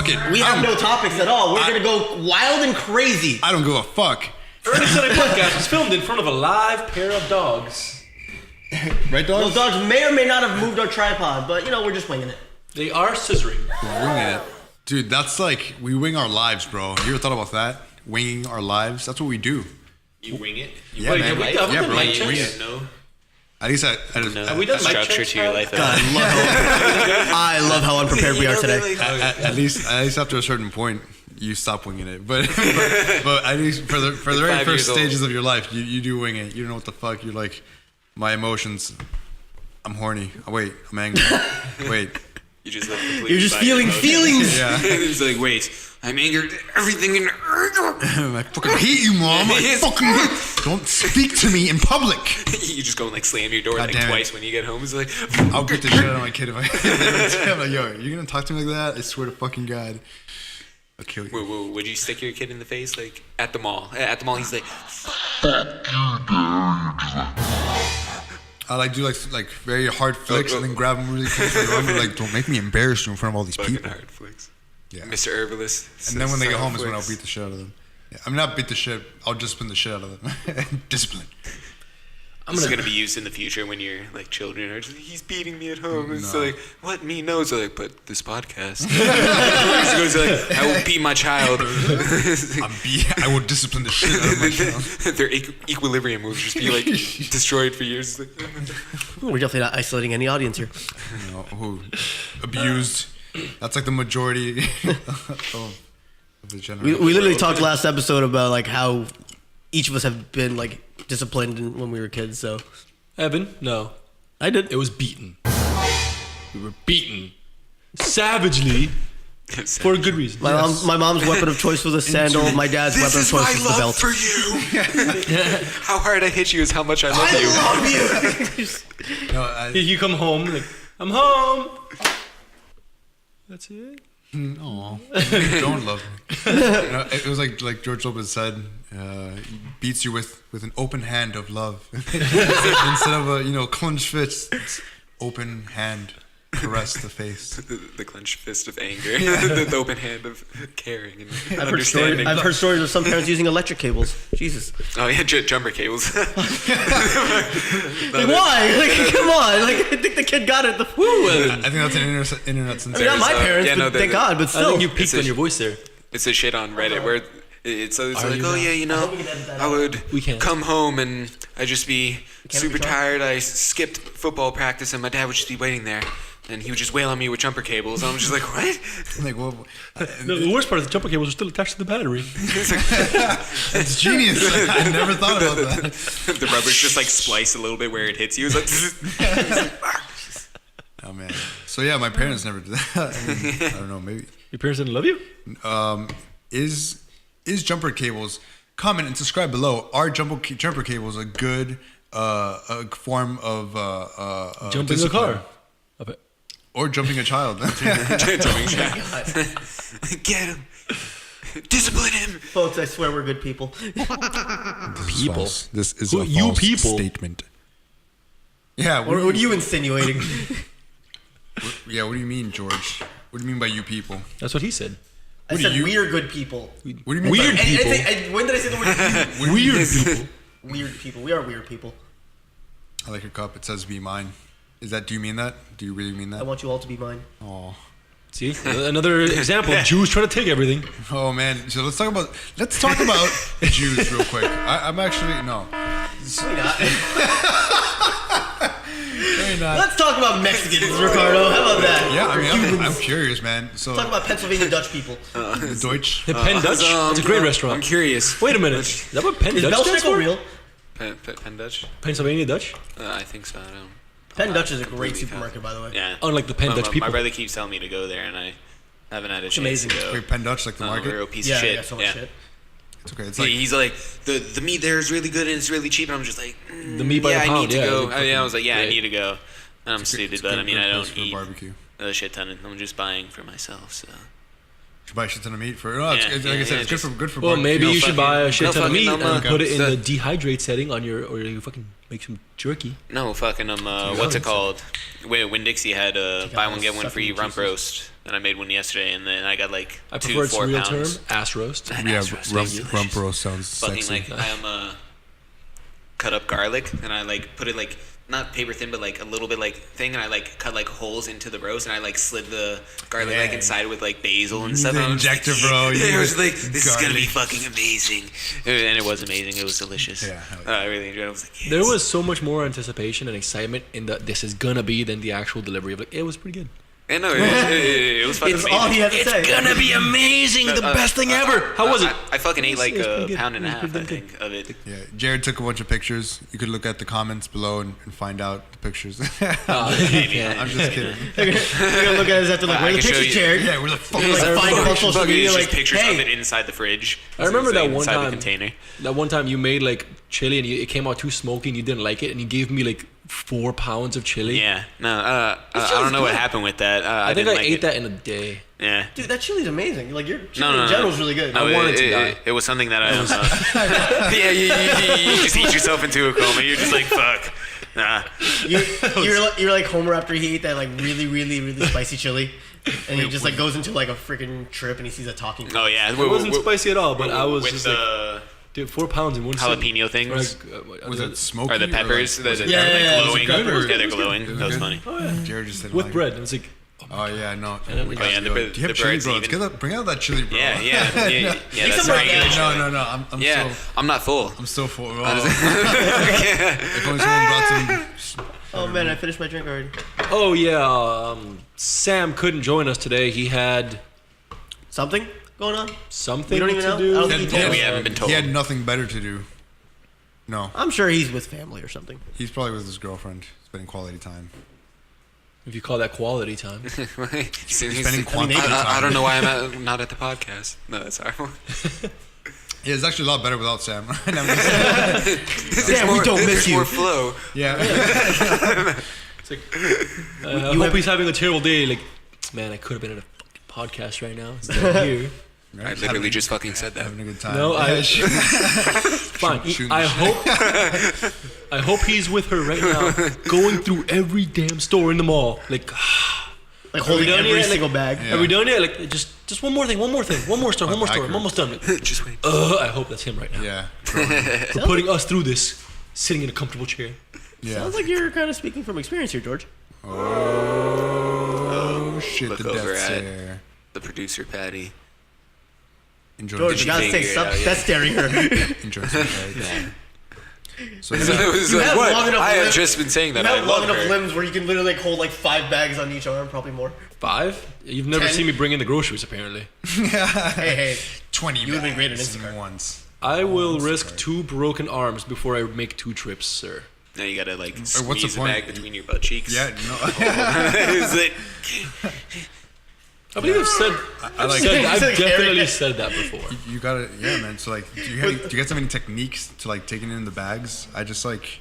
Fuck it. We have no topics at all. We're going to go wild and crazy. I don't give a fuck. Early Sunday Podcast was filmed in front of a live pair of dogs. Right, dogs? Those dogs may or may not have moved our tripod, but, we're just winging it. They are scissoring. We're winging it. Dude, that's like, we wing our lives, bro. You ever thought about that? Winging our lives? That's what we do. You wing it? Yeah, man. Have we Yeah, done bro. mic checks? Wing it. No. At least No. we done mic structure checks, to your Pat? life. God, I love how unprepared we are today. at least after a certain point, you stop winging it. But at least for the very 5 first years stages old. of your life, you do wing it. You don't know what the fuck. You're like, my emotions. I'm horny. Oh, wait, I'm angry. Wait. You just let the You're just feeling feelings. Yeah. He's like, wait, I'm angered. Everything in I fucking hate you, Mom. I fucking hate. Don't speak to me in public. You just go and like slam your door God like damn it. twice when you get home. It's like, I'll beat the shit out of my kid if I'm like, yo, you're gonna talk to me like that? I swear to fucking God, I'll kill you. Would you stick your kid in the face like at the mall? At the mall, he's like, I like do like very hard flicks and then grab him really close to the arm and like, don't make me embarrassed you in front of all these fucking people. hard flicks. Yeah. Mr. Herbalist. And then when they get Son of home is when I'll flicks. beat the shit out of them. Yeah, I'm not beat the shit. I'll discipline the shit out of them. Discipline. This is gonna be used in the future when your like children are just like, he's beating me at home. It's No. like, what? Me? No. It's like, but this podcast. He goes like, I will beat my child. I will discipline the shit out of my child. Their equilibrium will just be like destroyed for years. We're definitely not isolating any audience here. You know, who abused. That's like the majority of the generation. We literally talked last episode about like how each of us have been like disciplined when we were kids. So Evan, no. I did. It was beaten. We were beaten. Savagely. For a good reason. My mom's weapon of choice was a sandal. My dad's This weapon of is my choice was the love belt. for you. How hard I hit you is how much I love you. No, You come home, like, I'm home. That's it. Aw, don't love me. It was like George Lopez said, he beats you with an open hand of love instead of a clenched fist. It's open hand, caress the face. The clenched fist of anger, the open hand of caring and understanding. I've heard stories of some parents using electric cables. Jesus. Oh yeah, jumper cables. Like, why? Like, come on. Like, I think the kid got it. I think that's an internet I mean, sensation. not my parents, yeah, no, but thank God. But I still. think you peaked It's a- on your voice there. It's a shit on Reddit where it's like, you oh not? yeah, I would We can't. come home and I'd just be super we try? tired. I skipped football practice and my dad would just be waiting there. And he would just wail on me with jumper cables. I'm just like, what? Like, well, The worst part is the jumper cables are still attached to the battery. it's genius. I never thought about that. The rubber's just like spliced a little bit where it hits you. It's like, Oh man. So yeah, my parents never did that. I mean, I don't know. Maybe Your parents didn't love you? is jumper cables? Comment and subscribe below. Are jumper cables a good a form of Jump in the discipline? car. I bet. Or jumping a child? jumping jack. Get him. Discipline him. Folks, I swear we're good people. People. This is Who- a you false people? statement. Yeah. What are you insinuating? Yeah. What do you mean, George? What do you mean by you people? That's what he said. I said we're good people. What do you mean Weird by people. When did I say the word Weird people. weird people? We are weird people. I like your cup. It says "Be mine." Is that? Do you mean that? Do you really mean I that? want you all to be mine. Oh. See, another example of Jews trying to take everything. Oh man. So let's talk about Jews real quick. I'm actually no. Maybe not. Let's talk about Mexicans, Ricardo. How about that? Yeah, I mean, Humans. I'm curious, man. So Talk about Pennsylvania Dutch people. the Deutsch. The Penn Dutch. It's a great restaurant. I'm curious. Wait a minute. Is that what Penn Is Dutch stands Belschnickel for? real? Pen Dutch? Pennsylvania Dutch? I think so. I don't. Penn Dutch is a great Completely supermarket, by the way. Yeah. Unlike the Penn Dutch my people. brother keeps telling me to go there, and I haven't had a chance amazing. to go. Wait, Penn Dutch, like the I'm a real market? piece Yeah, of shit. yeah, so much shit. It's okay. It's Yeah, like he's like, the meat there is really good and it's really cheap, and I'm just like, The meat by yeah, the I pound, need to yeah, go. it's I was like, yeah, I great. need to go. And I'm stupid, but I mean, I don't for eat barbecue. a shit ton. I'm just buying for myself, so Should buy a shit ton of meat for. No, it's, like I said, it's good for. Well, maybe you should buy a shit ton of fucking meat no, and put it in no. the dehydrate setting on your, or you fucking make some jerky. No, fucking what's it called? Win Dixie had a buy one get one free rump roast, and I made one yesterday, and then I got like I 2 prefer its 4 real pounds. term, ass roast. Yeah, Ass roast, delicious. rump roast sounds Fucking sexy. like I cut up garlic, and I like put it like not paper thin, but like a little bit like thing, and I like cut like holes into the roast, and I like slid the garlic like inside with like basil and stuff. The And I was injector, like, bro. I was like, this is gonna be garlic. fucking amazing, and it was amazing. It was delicious. Yeah, hell yeah. I really enjoyed it. I was like, yes. There was so much more anticipation and excitement in the this is gonna be than the actual delivery of like it was pretty good. Yeah, no, it was fucking It's amazing. all he had to say. It's gonna be amazing, the best thing ever. How was it? I fucking ate like It was pretty a good. pound and a It was half, I pretty think, of it. Yeah, Jared took a bunch of pictures. You could look at the comments below and find out the pictures. Yeah. I'm just kidding. You're gonna look at us after like, I where the can show pictures, you- Jared? Yeah, where the fuck Like, is find that? it on social Fucking media, it's like, just pictures hey. of it inside the fridge. I remember It's, like, that one inside time. the container. That one time you made like chili and it came out too smoky and you didn't like it and you gave me like 4 pounds of chili. Yeah, no, I don't know what good. happened with that. I think didn't I like ate it. that in a day. Yeah. Dude, that chili's amazing. Like your chili No, in general is really good. No, I wanted to die. It was something that I. Yeah, you just eat yourself into a coma. You're just like, fuck. Nah. You're like Homer after he ate that like really, really, really spicy chili, and he just like goes into like a freaking trip and he sees a talking. Oh yeah, It wasn't spicy at all, but I was with just the like, dude, 4 pounds in one sitting. jalapeno things. Was it smoky? Or the peppers. Or like, They're Yeah, like yeah, glowing. it was good. Yeah, they're glowing. That was good. funny. Oh yeah, Jared just didn't with like bread. It. And it's like, Oh yeah, no. And then we Oh yeah, Do you have the chili, bread's bro? even. Bring out that chili, bro. Yeah, that's some right. of that. No. I'm Yeah, so I'm not full. I'm so full. Oh. If only someone brought some. Oh man, I finished my drink already. oh yeah, Sam couldn't join us today. He had Something going on? something We don't even to know? do. I don't think he told Yeah, us. we haven't been told. He had nothing better to do. No, I'm sure he's with family or something. he's probably with his girlfriend, spending quality time. If you call that quality time. Spending quality maybe. time. I don't know why I'm not at the podcast. No, that's horrible. Yeah, it's actually a lot better without Sam. Sam, we don't miss There's you. more flow. Yeah. It's like, I hope he's having a terrible day. Like, man, I could have been in a fucking podcast right now instead of here. I literally just fucking said that. Having a good time. No, I Yeah, fine. shooting I the hope, I hope he's with her right now, going through every damn store in the mall. Like, Like holding done every yet? single bag. Yeah. are we done yet? Like, just one more thing, one more store, one more store. I'm almost done. Like, Just wait. I hope that's him right now. Yeah. For putting us through this, sitting in a comfortable chair. Yeah. Sounds like you're kind of speaking from experience here, George. Oh shit! Look The over death at- stare. The producer Patty. Enjoy. George, you you gotta figure say it something. out yet? That's staring her. Enjoy some eggs. So It yeah, was You like, have what? long enough I have limbs- just been saying that. You I have long love enough her. limbs where you can literally like hold like 5 bags on each arm, probably more. 5? You've never 10. seen me bring in the groceries, apparently. Hey, 20 You would've been great at bags Instacart. once. I will that's risk right. 2 broken arms before I make 2 trips, sir. Now you gotta like what's the squeeze the point? bag between your butt cheeks. Yeah, no. It's like, I believe I've said, I like. I've said definitely carry- said that before. You gotta, yeah, man. So like, do you guys have any techniques to like taking it in the bags? I just like,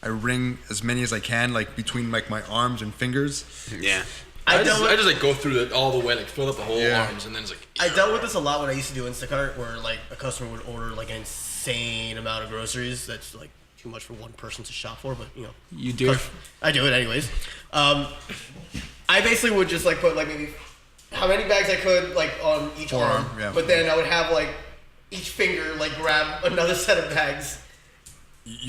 I ring as many as I can, like between like my arms and fingers. yeah. I just like go through it all the way, like fill up the whole Yeah. arms, and then it's like. I dealt with this a lot when I used to do Instacart, where like a customer would order like an insane amount of groceries. That's like too much for one person to shop for, but you know. You do it. I do it anyways. I basically would just like put like maybe how many bags I could like on each Forearm, arm, yeah. but then I would have like each finger like grab another set of bags,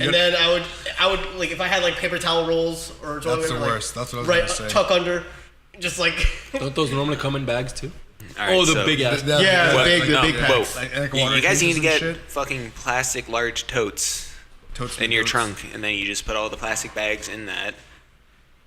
and then I would like if I had like paper towel rolls or toilet That's the paper, like, worst. That's what I was right gonna say. tuck under, just like Don't those normally come in bags too? All right, Oh, the so- big ass. Yeah, like, big- like, the no, big yeah. packs. Like You, water you guys need to cases get and shit. fucking plastic large totes Totes in your totes. trunk, and then you just put all the plastic bags in that,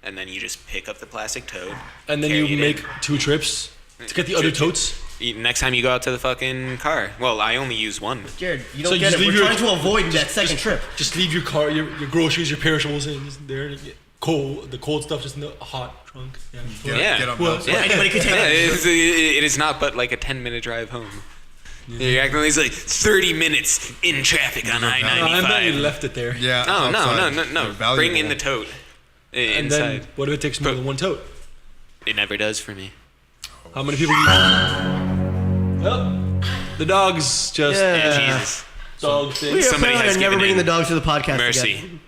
and then you just pick up the plastic tote. And then carry you it make in. 2 trips to get the other totes. Next time you go out to the fucking car. Well, I only use one. Jared, you So don't you get just it. leave We're your- trying to avoid that second trip. Just leave your car, your groceries, your perishables in just there. The cold stuff just in the hot trunk. Yeah. Yeah. Get up, Well, those. Yeah. Anybody can take Yeah, it. it is not but like a 10-minute drive home. You're acting like it's like 30 minutes in traffic on I bet you I-95. left it there. Yeah. No, outside. no. They're valuable. Bring in the tote And inside. then what if it takes more than 1 tote? It never does for me. How many people do you Well, the dogs just Jesus. dog thing. We are Somebody planning has on never given bringing in the dogs to the podcast Mercy. again.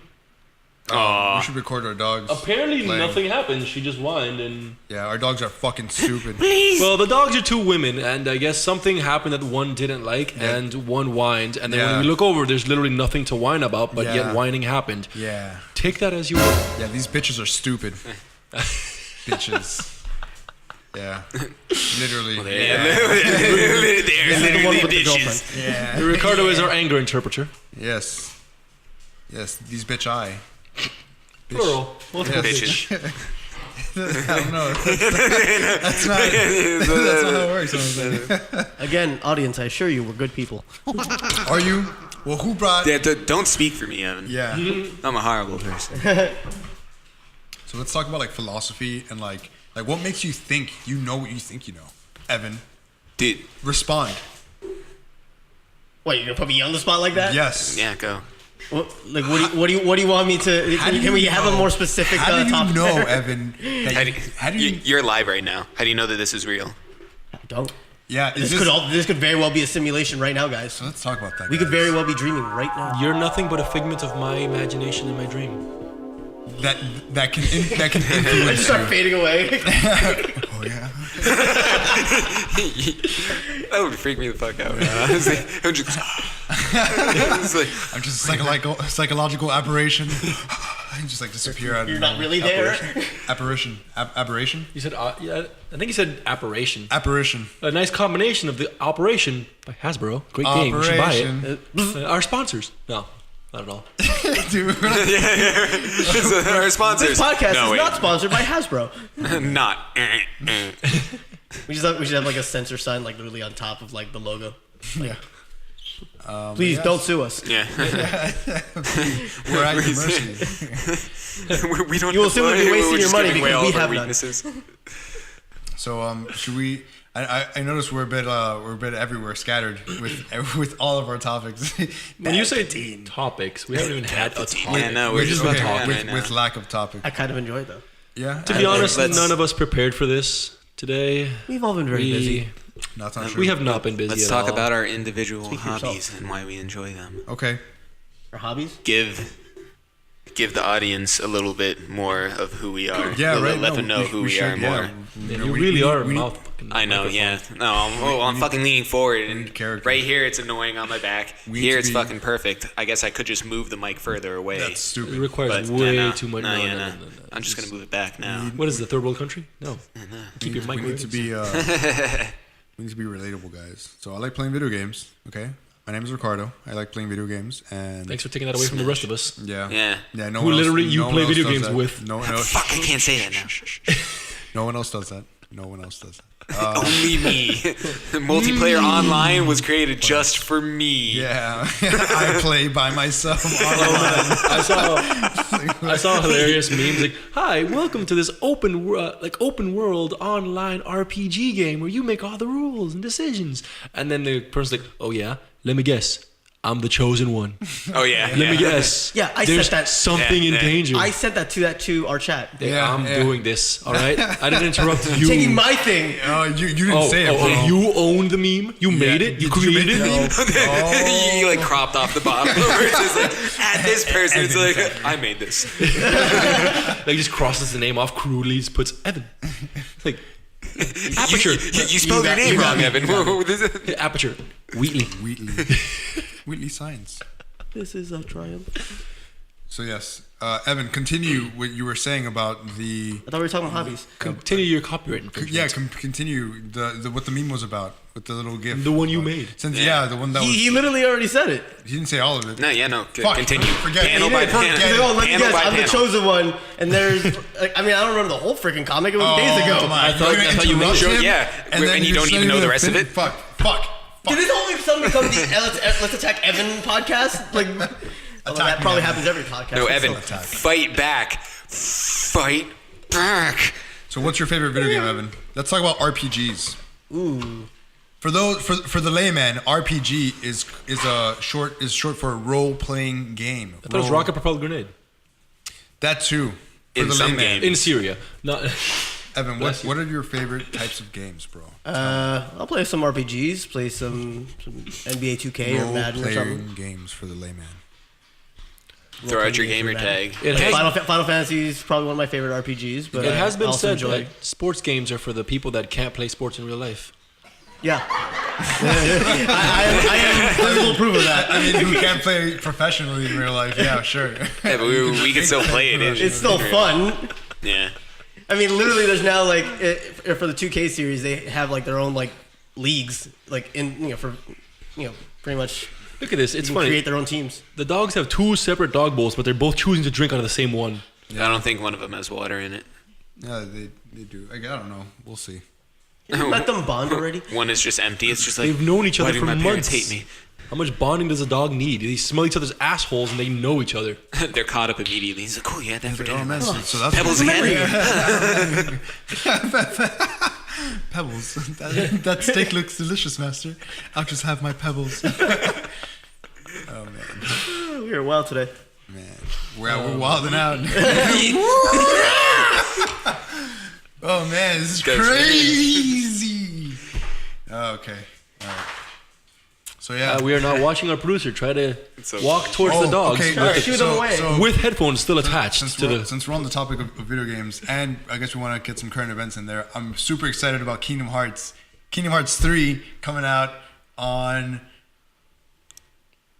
We should record our dogs. Apparently playing. nothing happened. She just whined and. Yeah, our dogs are fucking stupid. Well, the dogs are two women, and I guess something happened that one didn't like, and one whined. And then when Yeah. we look over, there's literally nothing to whine about, but Yeah. yet whining happened. Yeah. Take that as you will. Yeah, these bitches are stupid. Bitches. Yeah. Literally. They're This is the one literally with the bitches. girlfriend. Yeah. Ricardo is our anger interpreter. Yes. Yes, these bitch eye. Plural. Yes. Bitches. I don't know. That's not how it works. Honestly. Again, audience, I assure you, we're good people. Are you? Well, who brought? Yeah, don't speak for me, Evan. Yeah. I'm a horrible person. So let's talk about like philosophy and like what makes you think you know what you think you know. Evan, Dude, respond. Wait, you're gonna put me on the spot like that? Yes. yeah, go. What, like, what do you want me to? How do Can we you have a know- more specific How do you topic? know, Evan? That How do you, you're live right now. How do you know that this is real? Don't. Yeah. Is This could very well be a simulation right now, guys. Let's talk about that. We could guys. very well be dreaming right now. You're nothing but a figment of my imagination and my dream. that can influence. Start fading away. Oh yeah. That would freak me the fuck out. I was like, I would just, it's like, I'm just a psychological aberration. I just like disappear out. You're not really there. Apparition. Aberration. You said, yeah, I think you said apparition. Apparition. A nice combination of the Operation by Hasbro. Great game. You should buy it. Our sponsors. No, not at all. Dude. it's our sponsors. This podcast No, is wait. not sponsored by Hasbro. Not. We should have like a censor sign like literally on top of like the logo. Yeah. Please yes. don't sue us. Yeah. We're at your mercy. we don't. You will simply be we're wasting your just money giving away because all we of our have none. weaknesses. So should we? I noticed we're a bit everywhere, scattered with all of our topics. When you say topics, we haven't even had a topic. Yeah, no, we're just okay, talking with, right now. with lack of topic. I kind of enjoy it though. Yeah. To be honest, let's- none of us prepared for this today. We've all been very busy. That's not true. We have not been busy Let's at talk all. about our individual Speak for hobbies yourself. and why we enjoy them. Okay. Our hobbies. Give the audience a little bit more of who we are. Yeah. Right. Let them know who we are should, more. yeah. Man, know, you we- really we- are a we- mouth fucking I know, microphone. yeah. No, I'm fucking leaning forward, and character. right here it's annoying on my back. We Here need it's to be- fucking perfect. I guess I could just move the mic further away. That's It stupid. requires but way no, too much. No, No, yeah, no, no. no, no, no. I'm just gonna move it back now. What is it, the third world country? No. Keep your mic We where need it to is. be. We need to be relatable, guys. So I like playing video games. Okay. My name is Ricardo. I like playing video games, and Thanks for taking that away from the rest of us. yeah, Yeah. yeah. No Who one else- literally you no one play else video does games that. with. No one else. Fuck, I can't say that now. No one else does that. No one else does that. Only me. Multiplayer online was created just for me. Yeah, I play by myself online. I saw hilarious memes like, "Hi, welcome to this open world online RPG game where you make all the rules and decisions." And then the person's like, "Oh yeah, let me guess, I'm the chosen one. Oh yeah. Let me guess, Yeah, I there's said that. something Yeah, in yeah. danger. I sent that to our chat. Yeah, I'm yeah. doing this. All right, I didn't interrupt you. Taking my thing. You didn't say it, bro. You owned the meme. You made it. You created it. You like cropped off the bottom. Where it's just like, at this person, it's like, I made this. Like just crosses the name off crudely. Just puts Evan. Like Aperture. You spelled your name wrong, Evan. Aperture. Wheatley. Wheatley Science. This is a triumph. So yes, Evan, continue what you were saying about the. I thought we were talking about hobbies. Continue your copyright infringement. Yeah, continue the what the meme was about with the little GIF. The one you made. Since yeah, the one that was. He literally already said it. He didn't say all of it. No, yeah, no. Fuck, Continue. forget it. Panel He by didn't forget panel. it. Oh, let me Panel guess. by I'm the panel. chosen one, and there's. I mean, I don't remember the whole freaking comic. It was days ago. I thought you mentioned mentioned- yeah, and you don't even know the rest of it? Fuck. Did this only suddenly become the Let's Attack Evan podcast? Like, although that me, probably Evan. happens every podcast. No, Evan, attack. fight back. Fight back. So what's your favorite video game, Evan? Let's talk about RPGs. Ooh. For the layman, RPG is short for a role playing game. I thought it was rocket propelled grenade That too. For In the some layman. games. in Syria. Not. Evan, Bless you. what are your favorite types of games, bro? I'll play some RPGs, play some NBA 2K or Madden or something. Role-playing games for the layman. Throw out your Role-playing gamer games for tag. It has, Final Fantasy is probably one of my favorite RPGs, but it has I been also said enjoy. that sports games are for the people that can't play sports in real life. Yeah, I am physical proof of that. I mean, who can't play professionally in real life? Yeah, sure. Yeah, but we can still play it. It's still fun. Yeah. I mean, literally, there's now like for the 2K series, they have like their own like leagues, like for pretty much. Look at this. It's You funny. create their own teams. The dogs have 2 separate dog bowls, but they're both choosing to drink out of the same one. I don't think one of them has water in it. Yeah, they do. I don't know. We'll see. You let them bond already. One is just empty. It's just like, They've known each why other do for my months. parents hate me? How much bonding does a dog need? They smell each other's assholes and they know each other. They're caught up immediately. He's like, cool, you had that for dinner. Oh man, so that's Pebbles again? Pebbles. That steak looks delicious, master. I'll just have my pebbles. Oh man, We were wild today. man, we're wilding out. Oh man, this is Goes crazy. Oh, okay. All right. So yeah, We are now watching our producer try to So- walk towards the dogs Okay, Alright, okay, shoot them away. with headphones still attached since to we're, the. since we're on the topic of video games, and I guess we want to get some current events in there. I'm super excited about Kingdom Hearts. Kingdom Hearts 3 coming out on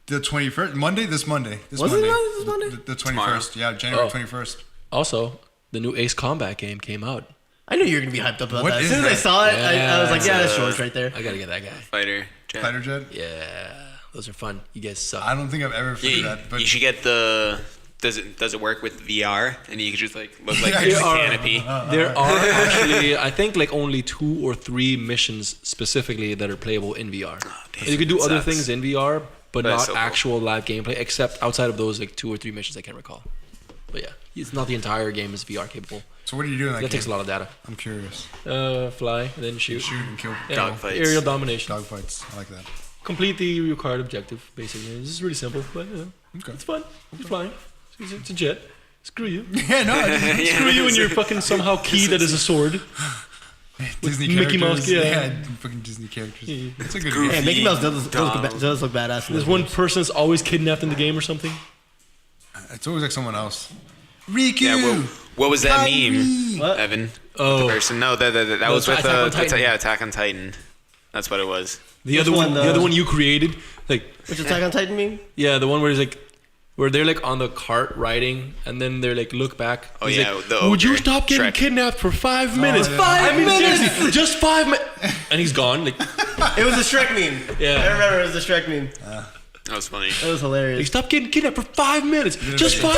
the 21st, Monday. This Monday. This Was it Monday. this Monday? The 21st. Yeah, January Oh. 21st. Also, the new Ace Combat game came out. I knew you were gonna be hyped up about What that. As is soon as I that? saw it, I was like, Yeah, yeah, that's it's, George right there. I gotta get that guy. Fighter. Jet. Fighter Jet. Yeah, those are fun. You guys suck. I don't think I've ever figured Yeah, that, but you should get the. Does it work with VR? And you could just like look like Yeah, there's a VR. canopy. There are actually, I think, like only 2 or 3 missions specifically that are playable in VR. damn, You could do that other sucks. things in VR, but That's not so cool. actual live gameplay, except outside of those like 2 or 3 missions I can't recall. But yeah, it's not the entire game is VR capable. so what do you do in that, That game? takes a lot of data. I'm curious. Fly, then shoot. Shoot and kill. Yeah, Dogfights. aerial domination. Dogfights. I like that. Complete the required objective, basically. This is really simple, but Okay. it's fun. You're flying. It's a jet. Screw you. Yeah, no. Screw you and your fucking somehow key that is a sword. Disney Mickey Mouse, characters. yeah. Fucking Disney characters. Yeah. It's a good Goofy. game. Yeah, Mickey Mouse does Donald. look badass. in There's those one games. person that's always kidnapped in the game or something. It's always like someone else. Riku. Yeah, what was that meme, What? Evan? Oh. The person? No, that was with Attack on Titan. Attack on Titan. That's what it was. The Which other one, one, the other one you created, like Which Attack on Titan meme? yeah, the one where he's like, where they're like on the cart riding, and then they're like look back. Oh, He's yeah, like, the would you ogre, stop getting Shrek. kidnapped for 5 minutes? yeah. 5 minutes, seriously, just 5 minutes, and he's gone. Like, It was a Shrek meme. Yeah. I remember it was a Shrek meme. That was funny. It was like hilarious. stop getting kidnapped for 5 minutes, just 5.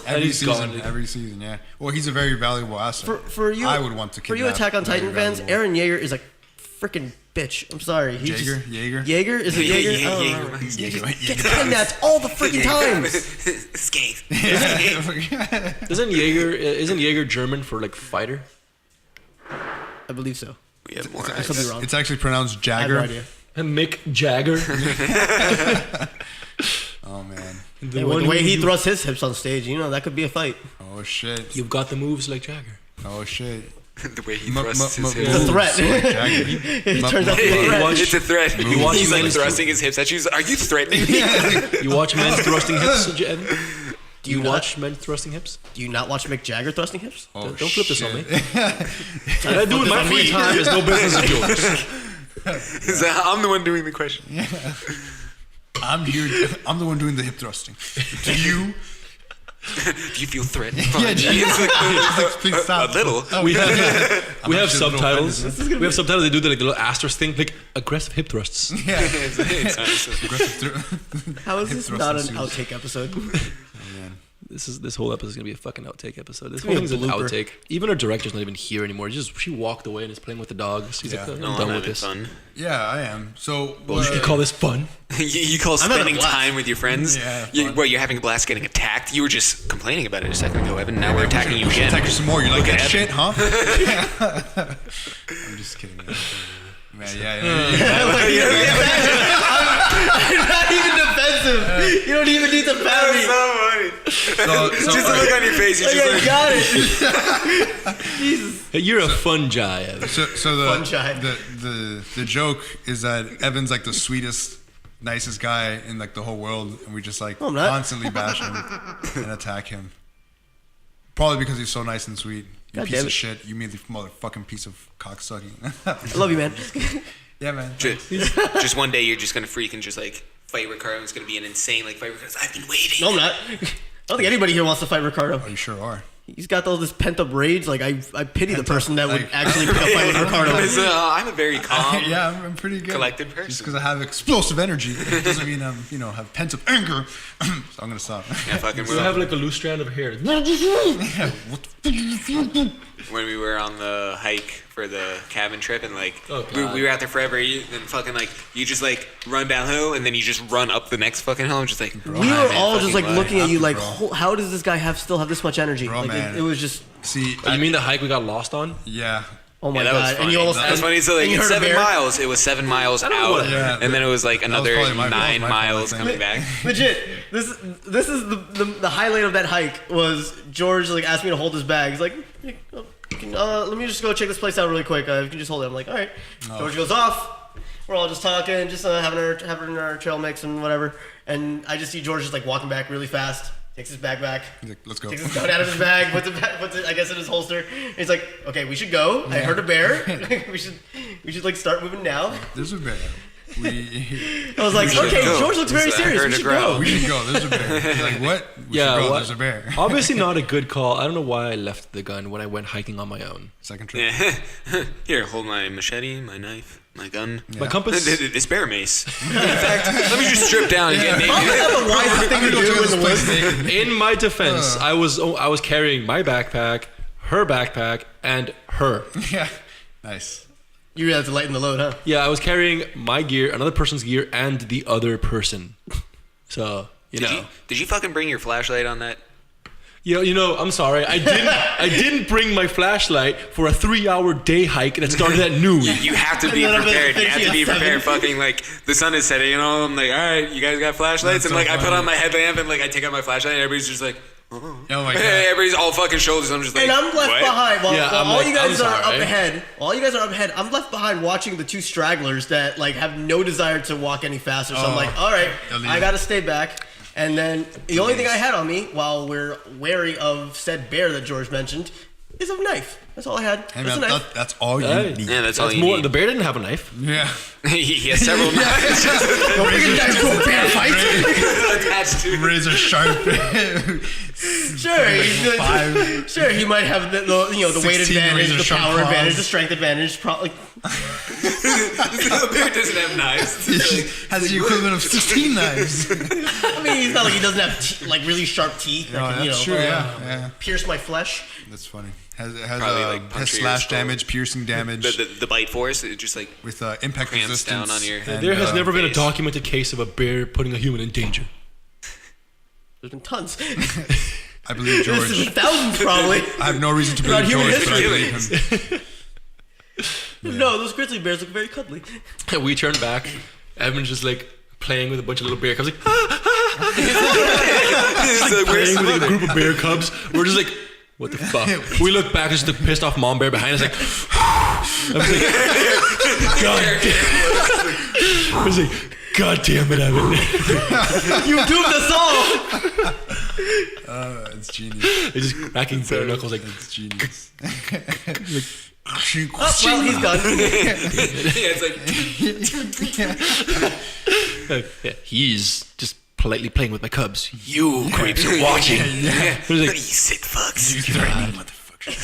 And Every he's season, gone. every season, yeah. Well, he's a very valuable asset. For you, I would want to For you, kidnap Attack on very Titan fans, valuable- Aaron Yeager is a freaking bitch. I'm sorry. He Jaeger? just- Jaeger? Jaeger? Is it Jaeger? I don't Jaeger. remember. He Jaeger. just gets kidnapped all the freaking times. Escape. Isn't Jaeger German for like fighter? I believe so. We have more I eyes. could be wrong. It's actually pronounced I have Jagger. no idea. And Mick Jagger. Oh man. Hey, with the way he thrusts his hips on stage, you know, that could be a fight. Oh shit. You've got the moves like Jagger. Oh shit. The way he M- thrusts m- his m- hips. It's a threat. Jagger. It turns out to be a Hey, threat. watch- It's a threat. You watch He's like men's- thrusting his hips at you. He's like, are you threatening me? You watch men thrusting hips, Evan? Do You you not? watch men thrusting hips? Do you not watch Mick Jagger thrusting hips? Oh, Don't flip this on me. shit. And I do it in my free time. It's no business of yours. He's like, I'm the one doing the question. I'm here. I'm the one doing the hip thrusting. Do you? Do you feel threatened? Yeah, Jeez. please stop. A little. We have I'm actually a little subtitles. offended. We have subtitles. They do the like, little asterisk thing, like aggressive hip thrusts. Yeah. It's nice. Aggressive through. How is Hip this thrust not an ensues. outtake episode? This whole episode is gonna be a fucking outtake episode. This gonna whole be a thing's an blooper. outtake. Even our director's not even here anymore. She walked away and is playing with the dogs. She's like, Yeah. I'm No, I'm done with having this. fun. Yeah, I am. So. You call this fun? You call I'm having a spending blast. time with your friends? Yeah, fun. You're having a blast getting attacked? You were just complaining about it a second ago, Evan. Now we're attacking you again. Attack you some more. You like Look that at shit, huh? I'm just kidding. Man, yeah. I'm not even defensive. You don't even need to bat me. So funny. So, Just the look on your face. You're Yeah, just got it. Jesus. Hey, you're a fungi. Evan. so Fungi. the joke is that Evan's like the sweetest, nicest guy in like the whole world, and we just like I'm not. constantly bash him and attack him. Probably because he's so nice and sweet. You God piece damn of it. shit. You mean the motherfucking piece of cocksucking. I love you, man. Yeah, man. just one day you're just gonna freak and just like fight Ricardo. It's gonna be an insane like fight because I've been waiting. No, I'm not. I don't think anybody here wants to fight Ricardo. Oh, you sure are. He's got all this pent up rage. Like I pity the Pent up, person that would like- actually pick a fight with Ricardo. I'm a very calm. Yeah, I'm pretty good. Collected Just person. because I have explosive energy it doesn't mean I'm, have pent up anger. So I'm gonna stop. Yeah, fucking. You have like a loose strand of hair. When we were on the hike for the cabin trip and like Oh, we God. were out there forever and fucking like you just like run downhill and then you just run up the next fucking hill and just like We were all just like fucking looking at you like, bro. how does this guy still have this much energy? Bro, Like man. it was just, See, Oh, you mean the hike we got lost on? yeah. oh my yeah, that was god! funny. And you almost That was funny. So like and you it's heard a 7 bear? miles. It was 7 miles don't know out, what- Yeah, and then it was like was another probably my- that was 9 my fault, miles I coming think. back. Legit. This is the highlight of that hike was George like asked me to hold his bag. He's like, let me just go check this place out really quick. You can just hold it. I'm like, all right. George goes off. We're all just talking, just having our trail mix and whatever. And I just see George just like walking back really fast. Takes his bag back. He's like, let's go. Takes his gun out of his bag, puts it, I guess, in his holster. And he's like, "Okay, we should go. I heard a bear. we should like start moving now." There's a bear. We I was like, should "Okay, go. George looks very I serious. heard We a should growl. go." we should go. There's a bear. He's like, what? We should go. what? There's a bear. Obviously not a good call. I don't know why I left the gun when I went hiking on my own. Second trip. Yeah. Here, hold my machete, my knife, my gun. My compass. This bear mace. In fact, let me just strip down and get naked. That's the wisest thing to Go do check in this the place woods. naked. In my defense, I was carrying my backpack, her backpack, and her. Yeah. Nice. You really have to lighten the load, huh? Yeah, I was carrying my gear, another person's gear, and the other person. So Did you fucking bring your flashlight on that? I'm sorry. I didn't bring my flashlight for a 3-hour day hike that started at noon. You have to be And then I'm prepared. You finishing have to be at 7. prepared. Fucking like the sun is setting. I'm like, all right, you guys got flashlights, That's and like so I put funny. on my headlamp and like I take out my flashlight, and everybody's just like, Oh my god. everybody's all fucking shoulders. I'm just like, And I'm left what? behind. While, Yeah, while I'm all like, you guys I'm are up sorry. ahead, I'm left behind watching the two stragglers that like have no desire to walk any faster. So I'm Oh. like, all right, Elite. I gotta stay back. And then the only thing I had on me while we're wary of said bear that George mentioned is a knife. That's all I had. Hey, Just a man, knife. that's all you Hey. need. Yeah, that's all you more. need. The bear didn't have a knife. Yeah. he has several knives Don't bring a knife to a bear fight. attached to. Razor sharp. Sure, sure. He might have the weight 16 advantage, razor the sharp power claws. advantage, the strength advantage. Probably. The bear doesn't have knives. Has the equivalent of 16 knives. I mean, he's not like he doesn't have like really sharp teeth that No, can that's true. Yeah. pierce my flesh. That's funny. Has Probably, like, has puncture your slash skull. damage, piercing damage The bite force, it just like with impact cramps resistance. down on your head. and, There has never been a face. documented case of a bear putting a human in danger. There's been tons. I believe There's George. been thousands probably. I have no reason to Throughout believe human George, but I history. believe him. No, those grizzly bears look very cuddly. We turned back. Evan's just like playing with a bunch of little bear cubs. Like, It's like, where's playing the with a mother? group of bear cubs. We're just like, what the fuck? We look back, there's the pissed off mom bear behind us. Like, I was like, God damn. I was like, God damn it, Evan. You doomed us all. It's genius. They're just cracking bare knuckles like, It's genius. Oh, well, he's done. Yeah, it's like yeah, he's just politely playing with my cubs. You creeps are watching. yeah. I was like, You sick fucks.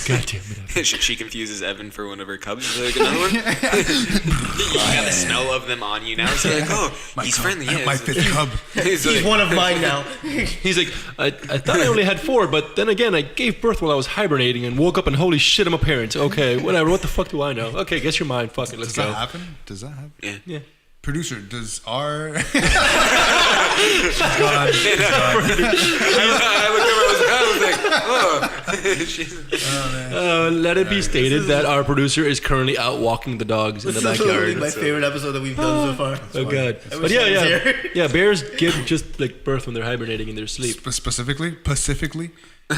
God damn it, Evan. She confuses Evan for one of her cubs. She's like, another one? You got the smell of them on you now. So like, oh, he's cub. friendly. Yeah, My it's- fifth cub. He's He's like, one of mine now. He's like, I thought I only had 4, but then again, I gave birth while I was hibernating and woke up and holy shit, I'm a parent. Okay, whatever. What the fuck do I know? Okay, guess you're mine. Fuck it, let's Does that go. happen? Does that happen? yeah. Yeah. producer, does our I looked over. I was like, oh. She's, Let it be stated that our producer is currently out walking the dogs in the This is literally backyard. my favorite episode that we've done so far. Oh god! I But wish yeah, I was yeah, here. yeah. Bears give just like birth when they're hibernating in their sleep. specifically?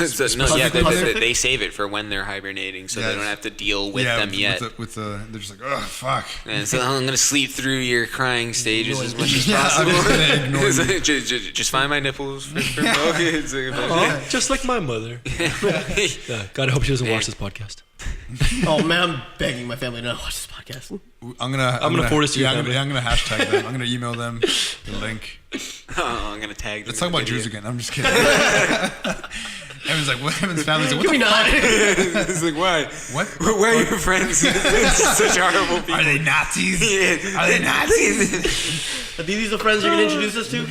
so, no, yeah, they save it for when they're hibernating, so they don't have to deal with them yet. With the, they're just like, oh fuck. And so I'm gonna sleep through your crying stages as much as Yeah, I'm possible. just gonna ignore It's you. like, just find my nipples for milk. It's like, Just like my mother. Yeah, God, I hope she doesn't watch this podcast. Oh man, I'm begging my family to not watch this podcast. I'm gonna forward this to your I'm family. gonna hashtag them. I'm gonna email them the link. oh, I'm gonna tag them. Let's talk in the about Jews video. again. I'm just kidding. Evan's like, what? Evan's family's like, what Can we the fuck? not? It's like, why? What? Why are your friends such horrible people? Are they Nazis? Yeah. Are they Nazis? Are these the friends you're gonna introduce us to?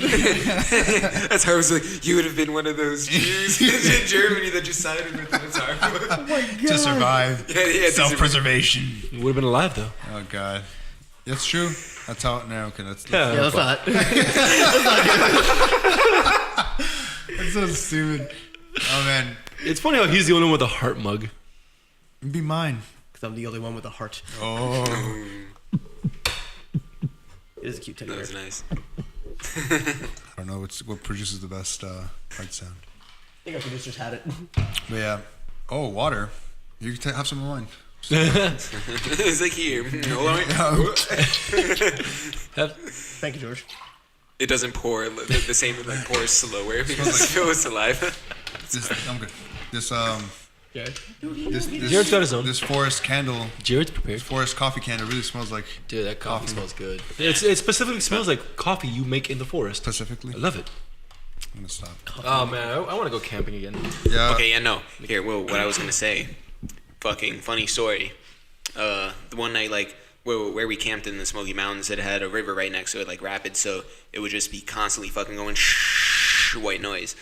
That's how I was like, you would have been one of those Jews in Germany that just sided with them. It's horrible. To survive. Yeah, Self-preservation. You would have been alive though. Oh god. That's true. That's how. No, okay. That's Yeah. Yeah, let's not. that's so stupid. Oh man, It's funny how he's the only one with a heart mug. it'd be mine. Because I'm the only one with a heart. Oh. It is a cute teddy That bear. was nice. I don't know what produces the best heart sound. I think our producers had it. But yeah. Oh, water. You can have some of mine. It's like here. Thank you, George. It doesn't pour the same. It like pours slower because it's filled with saliva. I'm good. This Jared's got his own. This forest candle, Jared's prepared. this forest coffee candle really smells like Dude, that coffee smells good. It specifically smells like coffee you make in the forest. specifically. I love it. I'm gonna stop. Oh man, I want to go camping again. Yeah. Okay, yeah, no. Here, well, what I was gonna say. Fucking funny story. The one night, like where we camped in the Smoky Mountains, it had a river right next to it, like rapids, so it would just be constantly fucking going white noise.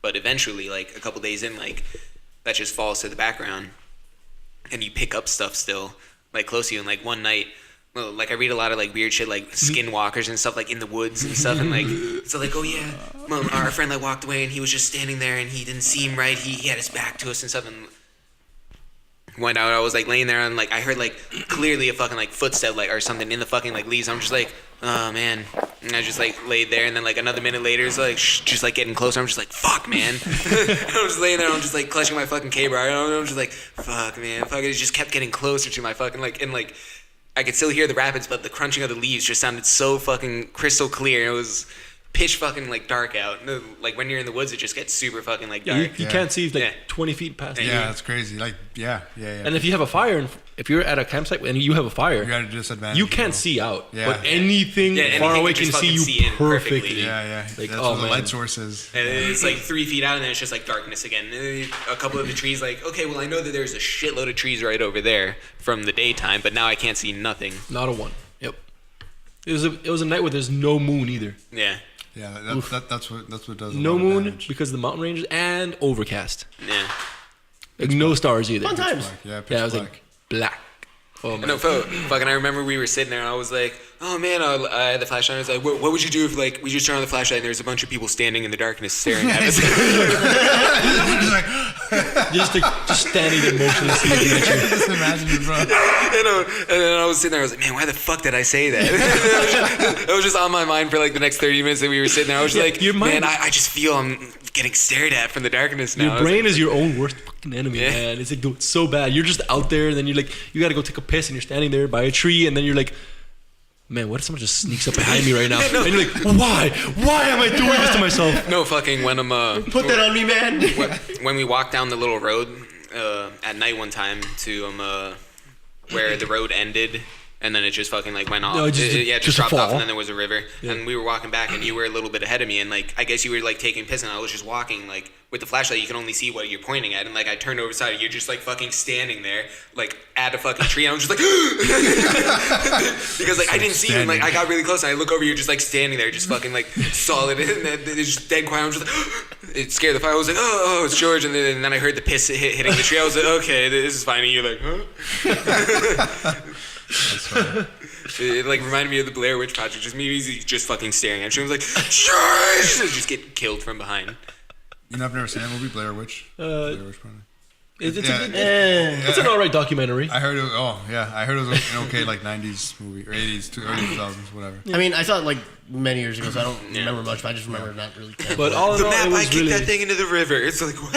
But eventually, like a couple days in, like that just falls to the background, and you pick up stuff still, like close to you. And like one night, well, like I read a lot of like weird shit, like skinwalkers and stuff, like in the woods and stuff, and like so like, oh yeah, well, our friend like walked away and he was just standing there and he didn't seem right. He had his back to us and stuff, and went out. I was like laying there and like I heard like clearly a fucking like footstep like or something in the fucking like leaves. I'm just like, oh man, and I just like laid there, and then like another minute later it's like just like getting closer. I'm just like, fuck man. I'm just laying there. I'm just like clutching my fucking cable. I'm just like, fuck man, fuck. It just kept getting closer to my fucking like, and like I could still hear the rapids, but the crunching of the leaves just sounded so fucking crystal clear. It was pitch fucking like dark out. Like when you're in the woods, it just gets super fucking like Yeah, dark. you can't see like Yeah. 20 feet past you. Yeah, that's crazy. Like, yeah. And if you have a fire, if you're at a campsite and you have a fire, you got a disadvantage. you can't see out. Yeah. But anything Yeah, far anything away can can just see fucking you see in perfectly. perfectly. Yeah. Like, That's oh, where the man. light source is. And it's like 3 feet out, and then it's just like darkness again. And a couple of the trees, like, okay, well, I know that there's a shitload of trees right over there from the daytime, but now I can't see nothing. Not a one. Yep. It was a night where there's no moon either. Yeah, Yeah, that's what does. A No lot of moon damage. because of the mountain ranges and overcast. yeah. Like no stars either. Fun times. Black. Yeah, pitch Yeah, it was black. like black. Oh man. No, fucking, I remember we were sitting there, and I was like, oh man, I had the flashlight. I was like, what would you do if like we just turned on the flashlight and there's a bunch of people standing in the darkness staring at us? just standing there motionless looking at you. Just imagine it, bro. And then I was sitting there, I was like, man, why the fuck did I say that? It was just on my mind for like the next 30 minutes that we were sitting there. I was just like, your mind- man, I just feel I'm getting stared at from the darkness now. Your I was like, brain is your own worst fucking enemy, Yeah. man. It's like dude, it's so bad. You're just out there, and then you're like, you gotta go take a piss, and you're standing there by a tree, and then you're like, man, what if someone just sneaks up behind me right now? And you're like, why? Why am I doing this to myself? no, fucking when I'm Put that on me, man. when we walked down the little road at night one time to where the road ended, and then it just fucking like went off. No, It just just a dropped off, fall. and then there was a river. And we were walking back, and you were a little bit ahead of me, and like I guess you were like taking piss, and I was just walking like with the flashlight. You can only see what you're pointing at, and like I turned over side, you're just like fucking standing there like at a fucking tree, and I was just like because like I didn't see you, and like I got really close, and I look over, you're just like standing there, just fucking like solid, and then it's just dead quiet. I was just like it scared the fire. I was like, oh, it's George, and then I heard the piss hitting the tree. I was like, okay, this is fine. And you're like, huh? That's funny. It like reminded me of the Blair Witch Project. Just me just fucking staring at. She was like, George! Just get killed from behind. You know, I've never seen that movie, Blair Witch. Blair Witch Project. It's Eh. an alright documentary. I heard it. I heard it was an okay like '90s movie or '80s to early 2000s, whatever. I mean, I saw it like many years ago, so I don't remember much. But I just remember not really. But all in The all, map, it I was kicked really, that thing into the river. It's like, what?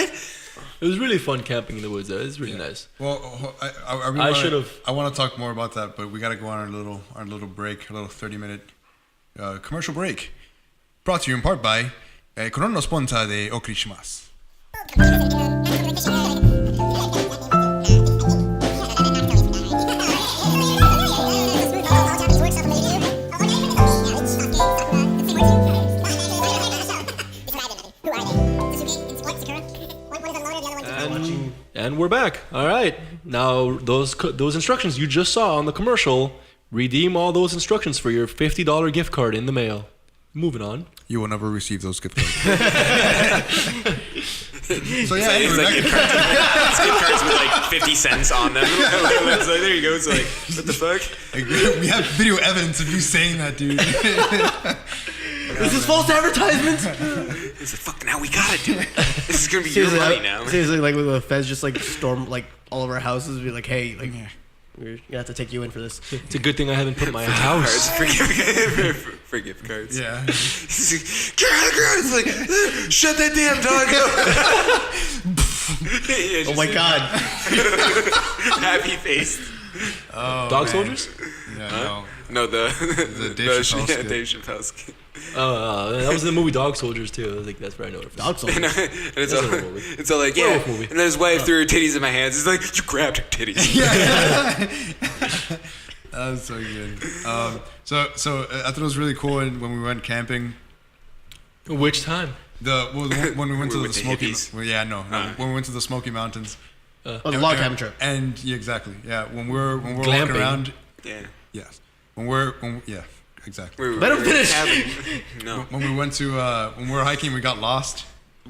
it was really fun camping in the woods. Though. It's really nice. Well, I really I wanna- should've- I want to talk more about that, but we got to go on our little break, a little 30-minute commercial break, brought to you in part by Korono no sponsor de Okrishimasu. And we're back. All right. Now those instructions you just saw on the commercial, redeem all those instructions for your $50 gift card in the mail. Moving on. You will never receive those gift cards. So yeah, It's anyway, like gift cards with like 50 cents on them. It's like, there you go. It's like, what the fuck? we have video evidence of you saying that, dude. This is false advertisement. It's like, fuck, now we gotta do it. This is gonna be Seriously, your money now. seriously, like with the feds just like storm like all of our houses, be like, hey, like we're gonna have to take you in for this. It's a good thing I haven't put my house. For gift cards. Yeah. He's like, get out of the ground. It's like, shut that damn dog up. Yeah, Oh just my god. happy face. Dog soldiers? Yeah, No, the Dave Chappelle skit. Dave Chappelle skit. That was in the movie Dog Soldiers too. I was like, that's where I know it from. Dog soldiers. And it's That's all, a movie. it's all like, yeah. Werewolf movie. And then his wife threw her titties in my hands. It's like, you grabbed her titties. That was so good. So I thought it was really cool when we went camping. Which time? When we went to With the the Smoky. hippies? Well, yeah, no. When we went to the Smoky Mountains. Oh, the log cabin trip. And yeah, exactly. Yeah, when we're walking Glamping. around. Yeah. Yes. Yeah, exactly. Let him finish. No. When we went to when we were hiking, we got lost.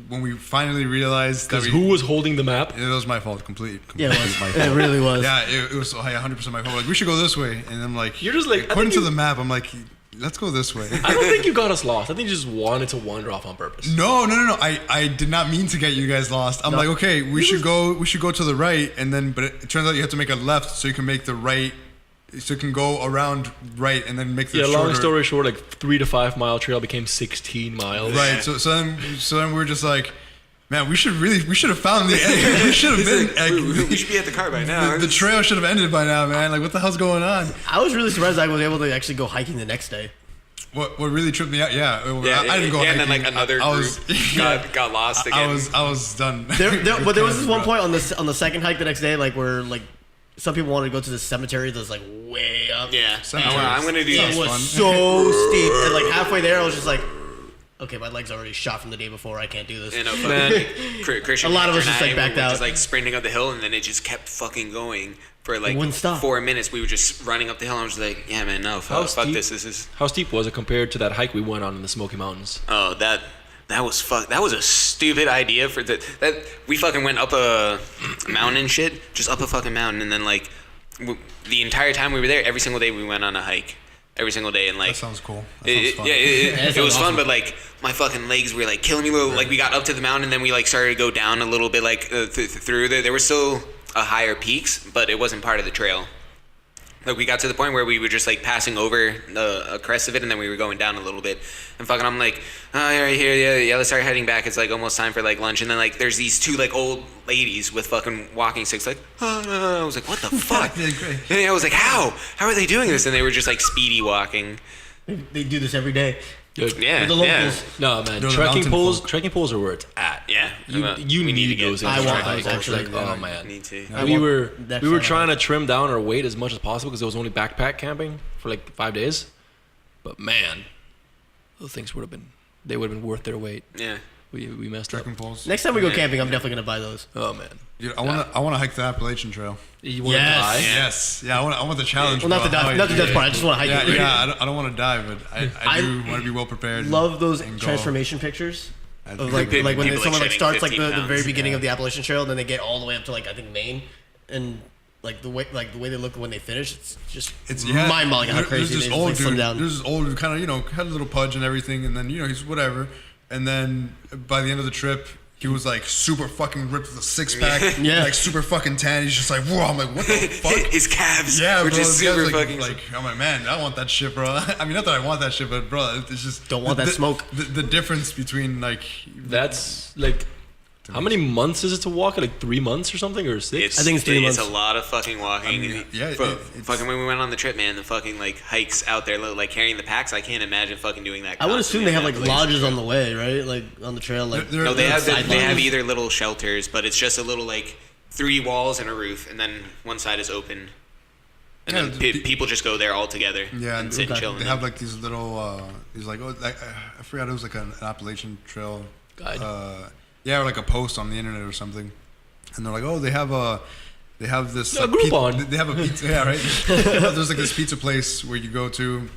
When we finally realized that Because who was holding the map? it was my fault, complete Yeah, it was. my It fault. really was. Yeah, it was 100% my fault. Like we should go this way, and I'm like, You're just like, I according think to the map, I'm like, let's go this way. I don't think you got us lost. I think you just wanted to wander off on purpose. No. I did not mean to get you guys lost. I'm like, okay, we should go to the right, and then but it turns out you have to make a left so you can make the right, so you can go around right and then make the Yeah, shorter. long story short, like 3 to 5 mile trail became 16 miles. Right. So then we're just like, man, we should have found the end. We should have been. We should be at the car by now. The trail should have ended by now, man. Like, what the hell's going on? I was really surprised I was able to actually go hiking the next day. What really tripped me out? Yeah, I didn't go yeah, hiking. and then like another I group was, got lost again. I was done. But there was this one point on the second hike the next day, like where like some people wanted to go to the cemetery that's like way up. Yeah, Cemetery. I'm gonna do It this. was fun. so steep, and like halfway there, I was just like, okay, my legs already shot from the day before. I can't do this. You know, Man. Christian A lot of us and just, like, I backed were out. just like sprinting up the hill, and then it just kept fucking going for like wouldn't stop. 4 minutes. We were just running up the hill, and I was like, yeah, man, no, fuck steep? this. This is How steep was it compared to that hike we went on in the Smoky Mountains? oh that was that was a stupid idea for that we fucking went up a mountain and shit, just up a fucking mountain, and then like the entire time we were there, every single day we went on a hike. Every single day, and like That sounds cool. That sounds fun. it was fun, but like my fucking legs were like killing me. Like we got up to the mountain, and then we like started to go down a little bit, like through there. There were still higher peaks, but it wasn't part of the trail. Like we got to the point where we were just like passing over a crest of it, and then we were going down a little bit. And fucking, I'm like, oh, right here, yeah, let's start heading back. It's like almost time for like lunch, and then like there's these two like old ladies with fucking walking sticks. Like, I was like, what the fuck? Yeah, great. And I was like, how are they doing this? And they were just like speedy walking. They do this every day. Dude, Yeah, The yeah. locals. No, man. They're the Trekking mountain poles. folk. Trekking poles are where it's at. Yeah, You we need those. I want hike. those, actually. Like, oh man. Need to. I We want were that we were fun. trying to trim down our weight as much as possible because it was only backpack camping for like 5 days. But man, those things would have been worth their weight. Yeah. We messed Trekking up. poles. Next time we go camping, I'm definitely gonna buy those. Oh man. Dude, I wanna hike the Appalachian Trail. You want to Yes. die? Yes. Yeah, I want the challenge. Well, not the bro. How death, not the I- death part. I just want to hike Yeah, it. yeah. I don't want to die, but I do want to be well prepared. Love those and go. transformation pictures. I Of think like people, when like, someone like shedding starts like 15 the very pounds. beginning of the Appalachian Trail, and then they get all the way up to like I think Maine, and like the way they look when they finish, it's It's mind-boggling how crazy There's they this old slim dude. down. There's this old dude, kind of had a little pudge and everything, and then he's whatever. And then by the end of the trip, he was like super fucking ripped with a six pack, Yeah. like super fucking tan. He's just like, whoa! I'm like, what the fuck? His calves, Yeah, were bro. just This guy's super like, fucking. like, I'm like, man, I want that shit, bro. I mean, not that I want that shit, but bro, it's just Don't want that smoke. The difference between like That's like, how many months is it to walk? Like 3 months or something, or 6? I think it's 3 months. It's a lot of fucking walking. I mean, yeah, it's- fucking when we went on the trip, man, the fucking like hikes out there, like carrying the packs. I can't imagine fucking doing that. I would assume they have like constantly on that lodges place. on the way, right? Like on the trail, like They're- No, they have side they have lodges. either little shelters, but it's just a little like 3 walls and a roof, and then one side is open, and Yeah, then people just go there all together. Yeah, and sit and chill. They and have then- like these little, these like, I forgot, it was like an Appalachian Trail Guide. yeah, or like a post on the internet or something, and they're like, oh, they have this A Groupon. they have a pizza, yeah, right. There's like this pizza place where you go to,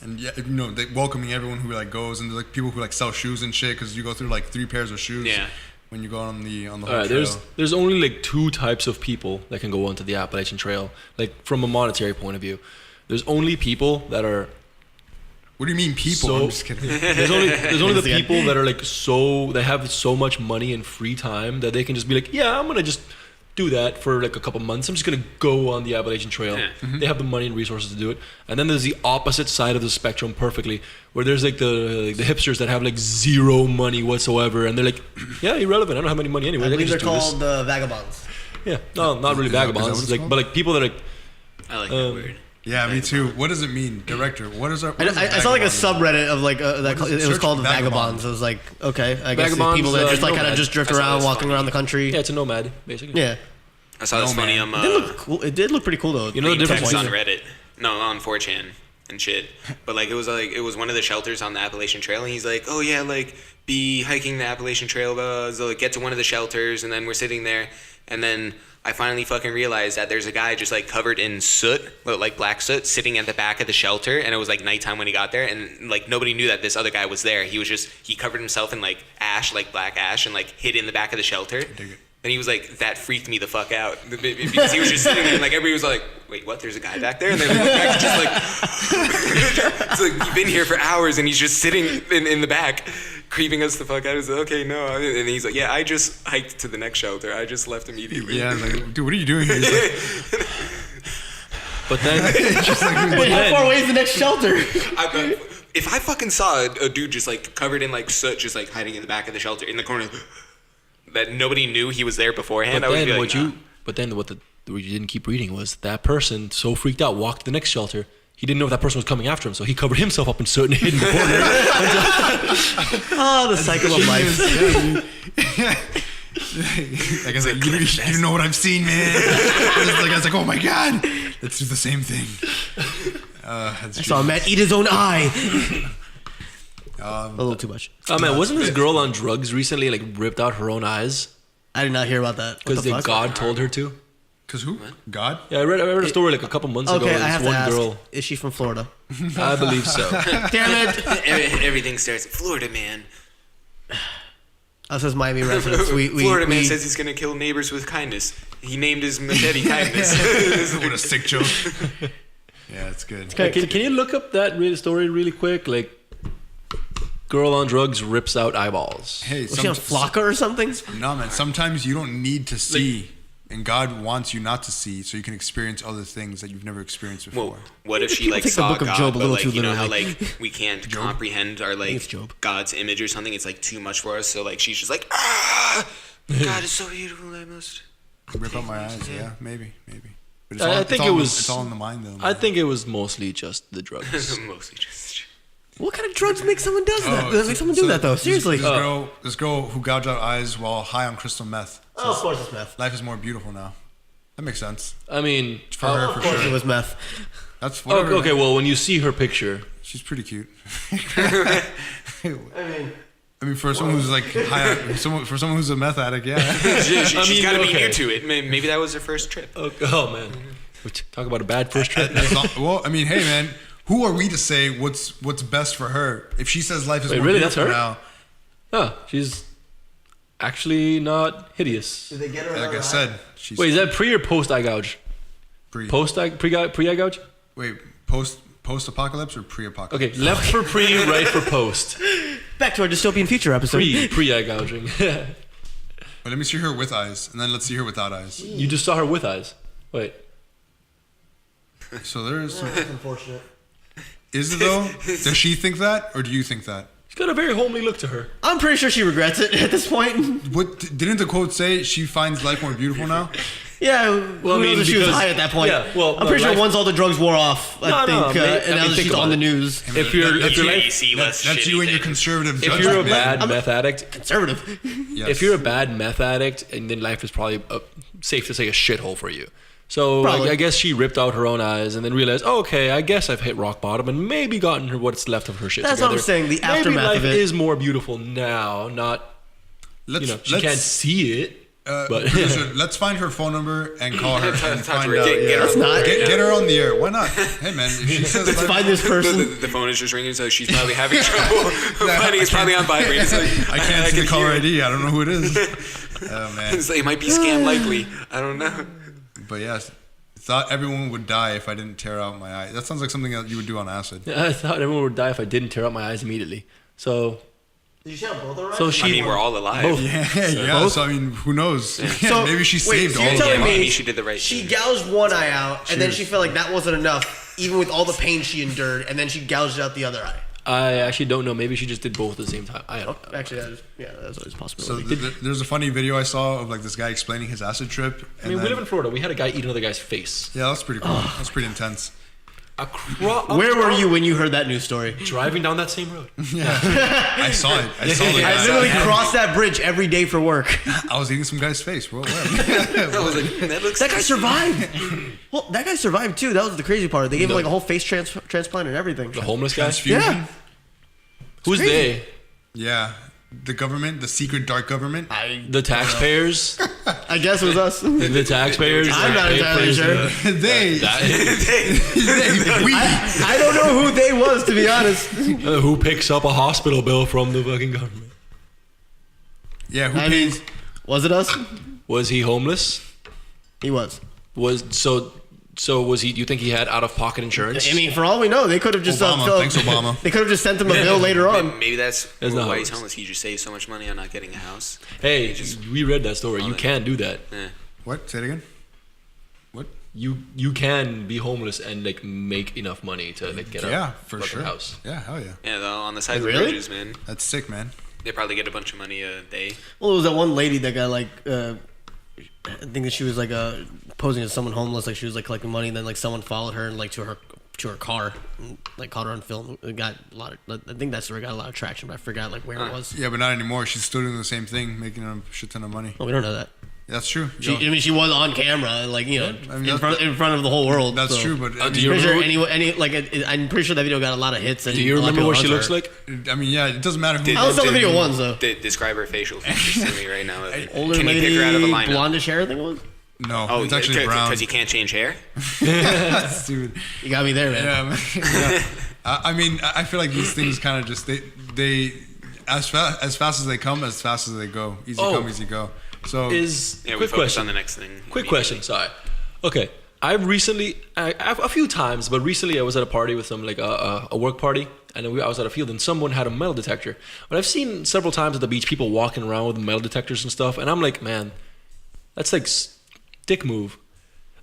and yeah, they welcoming everyone who like goes, and there's like people who like sell shoes and shit because you go through like 3 pairs of shoes. Yeah. When you go on the whole All right, trail. there's only like 2 types of people that can go onto the Appalachian Trail. Like from a monetary point of view, there's only people that are. What do you mean, people? So- I'm just kidding. There's only the Yeah. people that are like they have so much money and free time that they can just be like, yeah, I'm gonna just do that for like a couple months. I'm just gonna go on the Appalachian Trail. Yeah. They have the money and resources to do it. And then there's the opposite side of the spectrum perfectly, where there's like the hipsters that have like zero money whatsoever, and they're like, yeah, irrelevant. I don't have any money anyway. I I can believe they're just do this. called vagabonds. Yeah, no, not really Is that what vagabonds. it's Like, called? but like people that are. I like that word. Yeah, me too. What does it mean, director? What is our? what is I saw like a vagabond? subreddit of like What is it? it was Search called vagabond. vagabonds. I was like, okay, I guess the Vagabonds, people that just like kind of nomad. just drift I saw around, this walking funny. around the country. Yeah, it's a nomad basically. Yeah, I saw this No, funny. man. it did look cool. It did look pretty cool though. You know the difference Text on between- Reddit. No, on 4chan and shit. But like it was one of the shelters on the Appalachian Trail, and he's like, oh yeah, like be hiking the Appalachian Trail, so like get to one of the shelters, and then we're sitting there, and then I finally fucking realized that there's a guy just like covered in soot, like black soot, sitting at the back of the shelter, and it was like nighttime when he got there, and like nobody knew that this other guy was there. He covered himself in like ash, like black ash, and like hid in the back of the shelter. dig it. And he was like, that freaked me the fuck out. Because he was just sitting there and like everybody was like, wait, what? There's a guy back there? And then the guy was just like, it's like, you've been here for hours and he's just sitting in the back, creeping us the fuck out. I was like, okay, no. And he's like, yeah, I just hiked to the next shelter. I just left immediately. Yeah, like, dude, what are you doing here? He's like, But then, just like, Wait, how far away is the next shelter? If I fucking saw a dude just like covered in like soot, just like hiding in the back of the shelter in the corner, that nobody knew he was there beforehand, I would be like, nah. what you didn't keep reading was that person so freaked out walked to the next shelter. He didn't know if that person was coming after him, so he covered himself up in soot and hid in the corner. Oh, the cycle of life. Like I said, you don't know what I've seen, man. I was like, oh my god, let's do the same thing. That's I saw a man eat his own eye. A little too much. Oh man, wasn't this girl on drugs recently? Like ripped out her own eyes I did not hear about that. What because the fuck? God told her to. Because who? God? Yeah, I read a story like a couple months ago. Okay, This I have to one ask. girl, Is she from Florida? I believe so. Damn it! Everything starts, Florida man. That says Miami reference. Florida man says he's gonna kill neighbors with kindness. He named his machete kindness. What a sick joke. Yeah, it's good. Can you look up that story really quick? Like, girl on drugs rips out eyeballs. Hey, Was she on Flocka or something? no, man. Sometimes you don't need to see, and God wants you not to see, so you can experience other things that you've never experienced before. Well, what if she People like take the saw book of God, Job a but little like too you know how literally. like we can't comprehend our it's like Job. God's image or something? It's like too much for us. So like she's just like, ah, God is so beautiful. I must. Rip out my eyes. Yeah, maybe. But it's I think it was. It's all in the mind, though. I man. think it was mostly just the drugs. Mostly just. What kind of drugs make someone does that? Oh, Make someone do that though? Seriously. This girl who gouged out eyes while high on crystal meth. Oh, of course it's meth. Life is more beautiful now. That makes sense I mean, for her, Of for course it sure. was meth. That's whatever. okay. Well, when you see her picture, She's pretty cute. I mean, I mean, for someone who's like high, for someone who's a meth addict, yeah. She's mean, got to be okay. new to it. Maybe that was her first trip. oh man, talk about a bad first trip. Well, I mean, hey, man, who are we to say what's best for her? If she says life is Wait, more really? That's beautiful her? now, Oh, she's actually not hideous. Did they get her? Like I said, she's Wait, is that pre or post eye gouge? pre. Pre eye gouge? Wait, post-apocalypse or pre-apocalypse? Okay, left for pre, right for post. Back to our dystopian future episode. Pre eye gouging. But let me see her with eyes, and then let's see her without eyes. You just saw her with eyes. Wait. So there is. Some, That's unfortunate. is it though? Does she think that, or do you think that? She's got a very homely look to her. I'm pretty sure she regrets it at this point. What didn't the quote say? She finds life more beautiful now. Yeah, Well, I who mean, knows if she was because- high at that point. yeah, well, I'm no, pretty sure life- once all the drugs wore off, I No, think, no, and I now mean, that think she's about on the it. news. If your You life, see less That's shitty you and your things. conservative if judgment, you're a man. bad meth addict, Conservative. Yes. if you're a bad meth addict, and then life is probably safe to say a shithole for you. So Probably. I guess she ripped out her own eyes and then realized, oh, okay, I guess I've hit rock bottom and maybe gotten her what's left of her shit That's what together. I'm saying, the maybe aftermath life of it. is more beautiful now. Not she can't see it. But producer, let's find her phone number and call her and Talk to find her. out. Get her Let's on- not. Get her on the air. Why not? Hey man, if she says Let's life- find this person. The phone is just ringing, so she's probably having trouble finding. It's probably on vibrate. It's like, I can't see can the caller hear it. ID. I don't know who it is. Oh man. It's like, it might be scam likely. I don't know. But yes, thought everyone would die if I didn't tear out my eye. That sounds like something that you would do on acid. I thought everyone would die if I didn't tear out my eyes immediately. So Did you see how both are right? so she I mean, we're all alive. both. Yeah. both? So I mean, who knows? So, Maybe she wait, saved so all you're of telling them. me Maybe she did the right She thing. gouged one eye out, and then Cheers. she felt like that wasn't enough, even with all the pain she endured, and then she gouged out the other eye. I actually don't know. Maybe she just did both at the same time. I don't know. Actually, that's always a So possibility. there's a funny video I saw of like this guy explaining his acid trip. And I mean, we then- live in Florida. We had a guy eat another guy's face. yeah, that's pretty cool. That's pretty intense. Where were you when you heard that news story? Driving down that same road. I saw it. I saw the I guy. literally cross that bridge every day for work. I was eating some guy's face. Where? I was like, that looks. That guy survived. Well, that guy survived too. That was the crazy part. They gave him like a whole face transplant and everything. The homeless guy. Transfusion. Yeah. Who's crazy. they? Yeah. The government, the secret dark government. The taxpayers. I guess it was us. The taxpayers. I'm not entirely sure. They. We. I don't know who they was, to be honest. Who picks up a hospital bill from the fucking government? Yeah. Who I mean, pays? was it us? Was he homeless? He was. So was he? Do you think he had out of pocket insurance? I mean, for all we know, they could have just Obama. Thanks, Obama. They could have just sent him a bill later on. Maybe that's That's not why how he's it homeless. He just saved so much money on not getting a house. Hey, we read that story. You that. can do that. Eh. What? Say it again. What? You can be homeless and like make enough money to like get Yeah, a for fucking sure. house. Yeah, hell yeah. Yeah, though, on the sides of Really? bridges, man. That's sick, man. They probably get a bunch of money a day. Well, it was that one lady that got like, I think that she was like posing as someone homeless, like she was like collecting money, and then like someone followed her and like to her car, and, like caught her on film. It got a lot of, I think that story got a lot of traction, but I forgot like where it was. Yeah, but not anymore. She's still doing the same thing, making a shit ton of money. Well, we don't know that. That's true. She, I mean, she was on camera, like you know, I mean, in front of the whole world. That's so. true, but I do mean, you Pretty sure remember I'm pretty sure that video got a lot of hits. And Do you a lot of remember what people she onto looks her. like? I mean, yeah, it doesn't matter who. I only saw the video once though. Describe her facial features to me right now. Older Can you lady, pick her out of a lineup? blondish hair. I think it was. No, Oh, it's actually brown. because you can't change hair. Dude. You got me there, man. Yeah, man. Yeah. I mean, I feel like these things kind of just they as fast as they come, as fast as they go. Easy Oh. come, easy go. So Is Yeah, we quick focus question. on the next thing. Quick question. Sorry. Okay. I've a few times, but recently I was at a party with some like a work party, and then I was at a field, and someone had a metal detector. But I've seen several times at the beach people walking around with metal detectors and stuff, and I'm like, man, that's like dick move.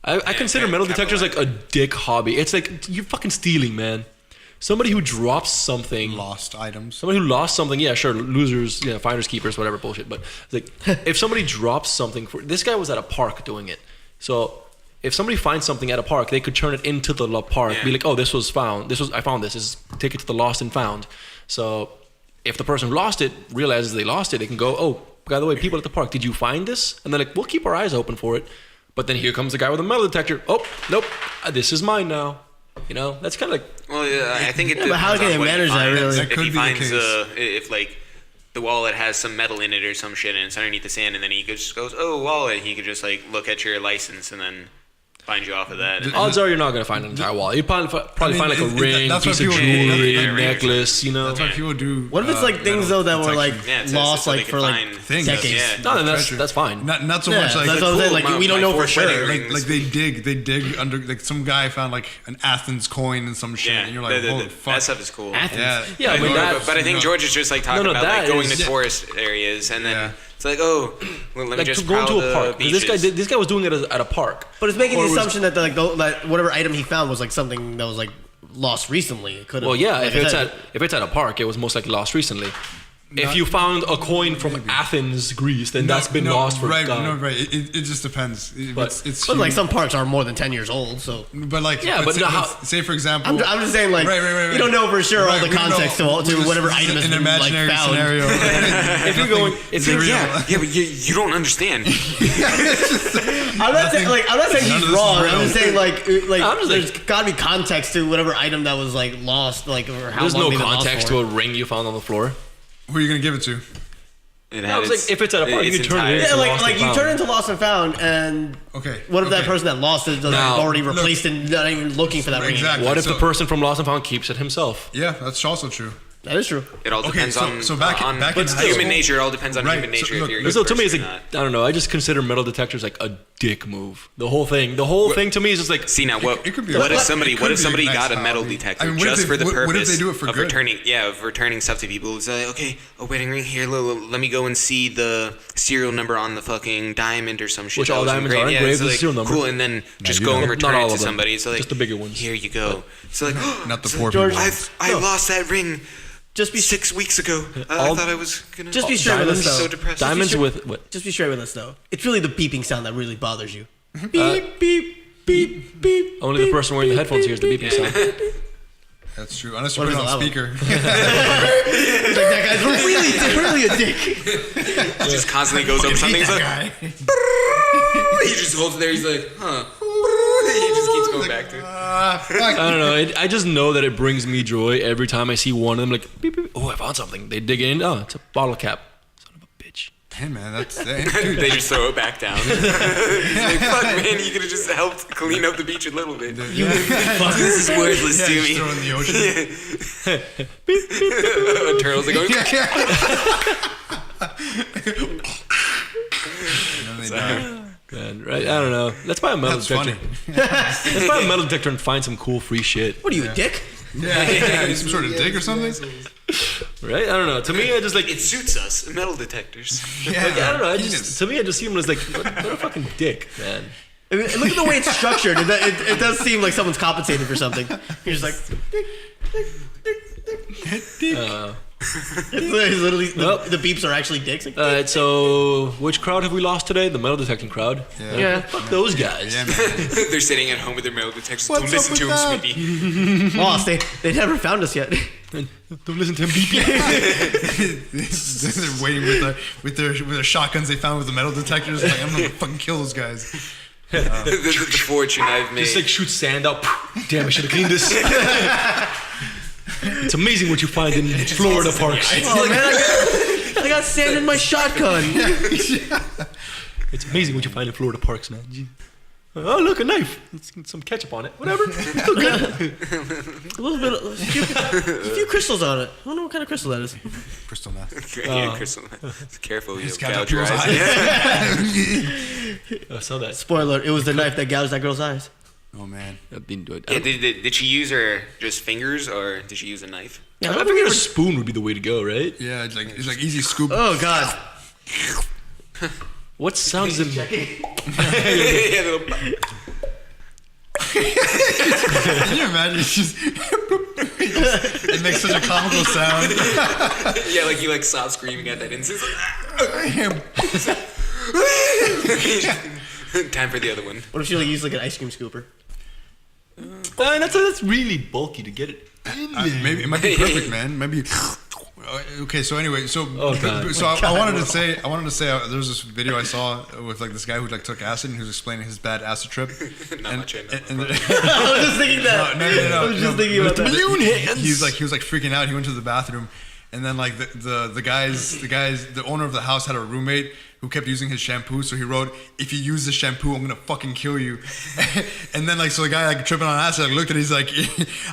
I consider metal detectors like a dick hobby. It's like you're fucking stealing, man. Somebody who drops something. lost items. Somebody who lost something, yeah, sure, losers, yeah, finders, keepers, whatever bullshit. But it's like, if somebody drops something, this guy was at a park doing it. So if somebody finds something at a park, they could turn it into the park, Yeah. be like, oh, I found this, take it to the lost and found. So if the person who lost it realizes they lost it, they can go, oh, by the way, people at the park, did you find this? And they're like, we'll keep our eyes open for it. But then here comes the guy with a metal detector. Oh, nope, this is mine now. You know, that's kind of like, Well, yeah, I think it. Yeah, but how depends can on they what he manage that, finds. really? That If could he be the finds, case. if like the wallet has some metal in it or some shit, and it's underneath the sand, and then he just goes, "Oh, wallet." He could just like look at your license and then find you off of that. And then- odds are you're not going to find an entire wallet. You probably I mean, find like a ring, that's piece what of people do. jewelry, Yeah, ring or necklace, you know. That's why people do. What if it's like things though that were like yeah, it's lost so they like can for like find thing. decades. Yeah. No, then Treasure. that's fine. Not so Yeah, much like that's what I'm saying. Like we don't know for sure. like they dig under like some guy found like an Athens coin and some shit, Yeah, and you're like, holy fuck. that stuff is cool. Athens. Yeah, Yeah, I mean, But I think George is just like talking No, about that like going is- to tourist areas, and then Yeah. it's like, oh, well, let me Like just going to prowl a the park. 'Cause beaches. this guy was doing it at a park. But it's making Or the it was- assumption that that whatever item he found was like something that was like lost recently. It could have. Well, yeah, like if it's at a park, it was most likely lost recently. If you found a coin from Athens, Greece, then that's been lost for right. God. No, right. It just depends. It's But like huge. some parks are more than 10 years old, so. But like, Yeah, but say, now how- say for example, I'm just saying, like, Right. you don't know for sure all Right, the we don't context know. to whatever This is item has an been like imaginary found. scenario. If you're going, if you're real. yeah, but you don't understand. I'm not saying None he's of this wrong. is I'm just real. saying like I'm just there's gotta be context to whatever item that was like lost, like or how there's long no they've been lost context for. to a ring you found on the floor. Who are you gonna give it to? I was like, if it's at a park, you can turn it Yeah, into like Lost and you Found. turn into lost and found, and Okay. what if that okay. person that lost it is Now, already replaced and not even looking for that ring? Exactly. What if the So- person from Lost and Found keeps it himself? Yeah, that's also true. That is true. It all Okay, depends so- on so back in- on back in high human school- nature. It all depends on Right, human so nature. look, if you're a good So to me, it's person like or not. I don't know. I just consider metal detectors like a dick move. The whole thing to me is just like See now, what it could be a- what if it somebody could be got nice a metal hobby. detector I mean, what if just they- for the what if purpose they do it for of good? returning stuff to people? It's like, okay, a wedding ring here. Let me go and see the serial number on the fucking diamond or some shit. Which that all was diamonds are engraved. engraved it's with a like, serial number. Cool, and then just you go don't. and Not return all it to of them. somebody. So like, Just the bigger ones. Here you go. So like, Not the poor George, people. I lost that ring. Just be 6 weeks ago. I All- thought I was gonna. Just be straight with us, Diamonds, though. so depressed. diamonds sure. with what? Just be straight with us, though. It's really the beeping sound that really bothers you. Mm-hmm. Beep beep beep beep. Only the person wearing the headphones hears the beeping sound. That's true. Unless you What put it is on the speaker. Like, that guy's really a dick. He just constantly goes over something. He's like, guy. he just holds it there. He's like, huh. He just keeps going back to it. I don't know. I just know that it brings me joy every time I see one of them. Like, beep, beep. Oh, I found something. They dig in. Oh, it's a bottle cap. Son of a bitch. Hey man, that's They just throw it back down. He's like, fuck, man, you could have just helped clean up the beach a little bit. This is worthless yeah, to just me. throw it in the ocean. A turtle's like going. And then they die. Man, right? I don't know. Let's buy a metal That's detector. funny. Let's buy a metal detector and find some cool free shit. What are you, a dick? Yeah, some sort of dig or something. Right? I don't know. To me, I just like It suits us, metal detectors. Yeah, I don't know. penis. To me, I just see him as like what a fucking dick, man. I mean, look at the way it's structured. It does seem like someone's compensating for something. You're just like. It's literally Nope. the beeps are actually dicks. Like, All right. So, which crowd have we lost today? The metal detecting crowd. Yeah. Fuck those guys. Yeah, man. They're sitting at home with their metal detectors. What's Don't listen up to him, with sweetie. lost. They never found us yet. Don't listen to him beeping. They're waiting with their shotguns they found with the metal detectors. Like, I'm gonna fucking kill those guys. the fortune I've made. Just like shoot sand out. Damn, I should have cleaned this. It's amazing what you find in Florida parks. Oh man, I got sand in my shotgun. It's amazing what you find in Florida parks, man. Oh, look, a knife. Let's get some ketchup on it. Whatever. Still good. A little bit, a few crystals on it. I don't know what kind of crystal that is. Crystal meth. Yeah, Crystal. Careful, you gouged out gouge your people's eyes. I saw that. Spoiler: it was the knife that gouged that girl's eyes. Oh man. I've been doing Yeah, did she use her just fingers or did she use a knife? Yeah, I figured a spoon would be the way to go, right? Yeah, it's like easy scoop. Oh god. What sounds in Yeah, little- Can you imagine? It's just it makes such a comical sound. yeah, like you like stop screaming at that instant. Time for the other one. What if she like used like an ice cream scooper? that's really bulky to get it. Maybe it might be perfect, man. Maybe. Okay, so anyway, so God. so I wanted to say there was this video I saw with like this guy who like took acid and he was explaining his bad acid trip. Not much I know. And I was just thinking that. I was just thinking about that. balloon hands. He was like freaking out. He went to the bathroom, and then like the owner of the house had a roommate who kept using his shampoo. So he wrote, "If you use this shampoo, I'm gonna fucking kill you." And then like so the guy like tripping on acid like, looked at it, he's like,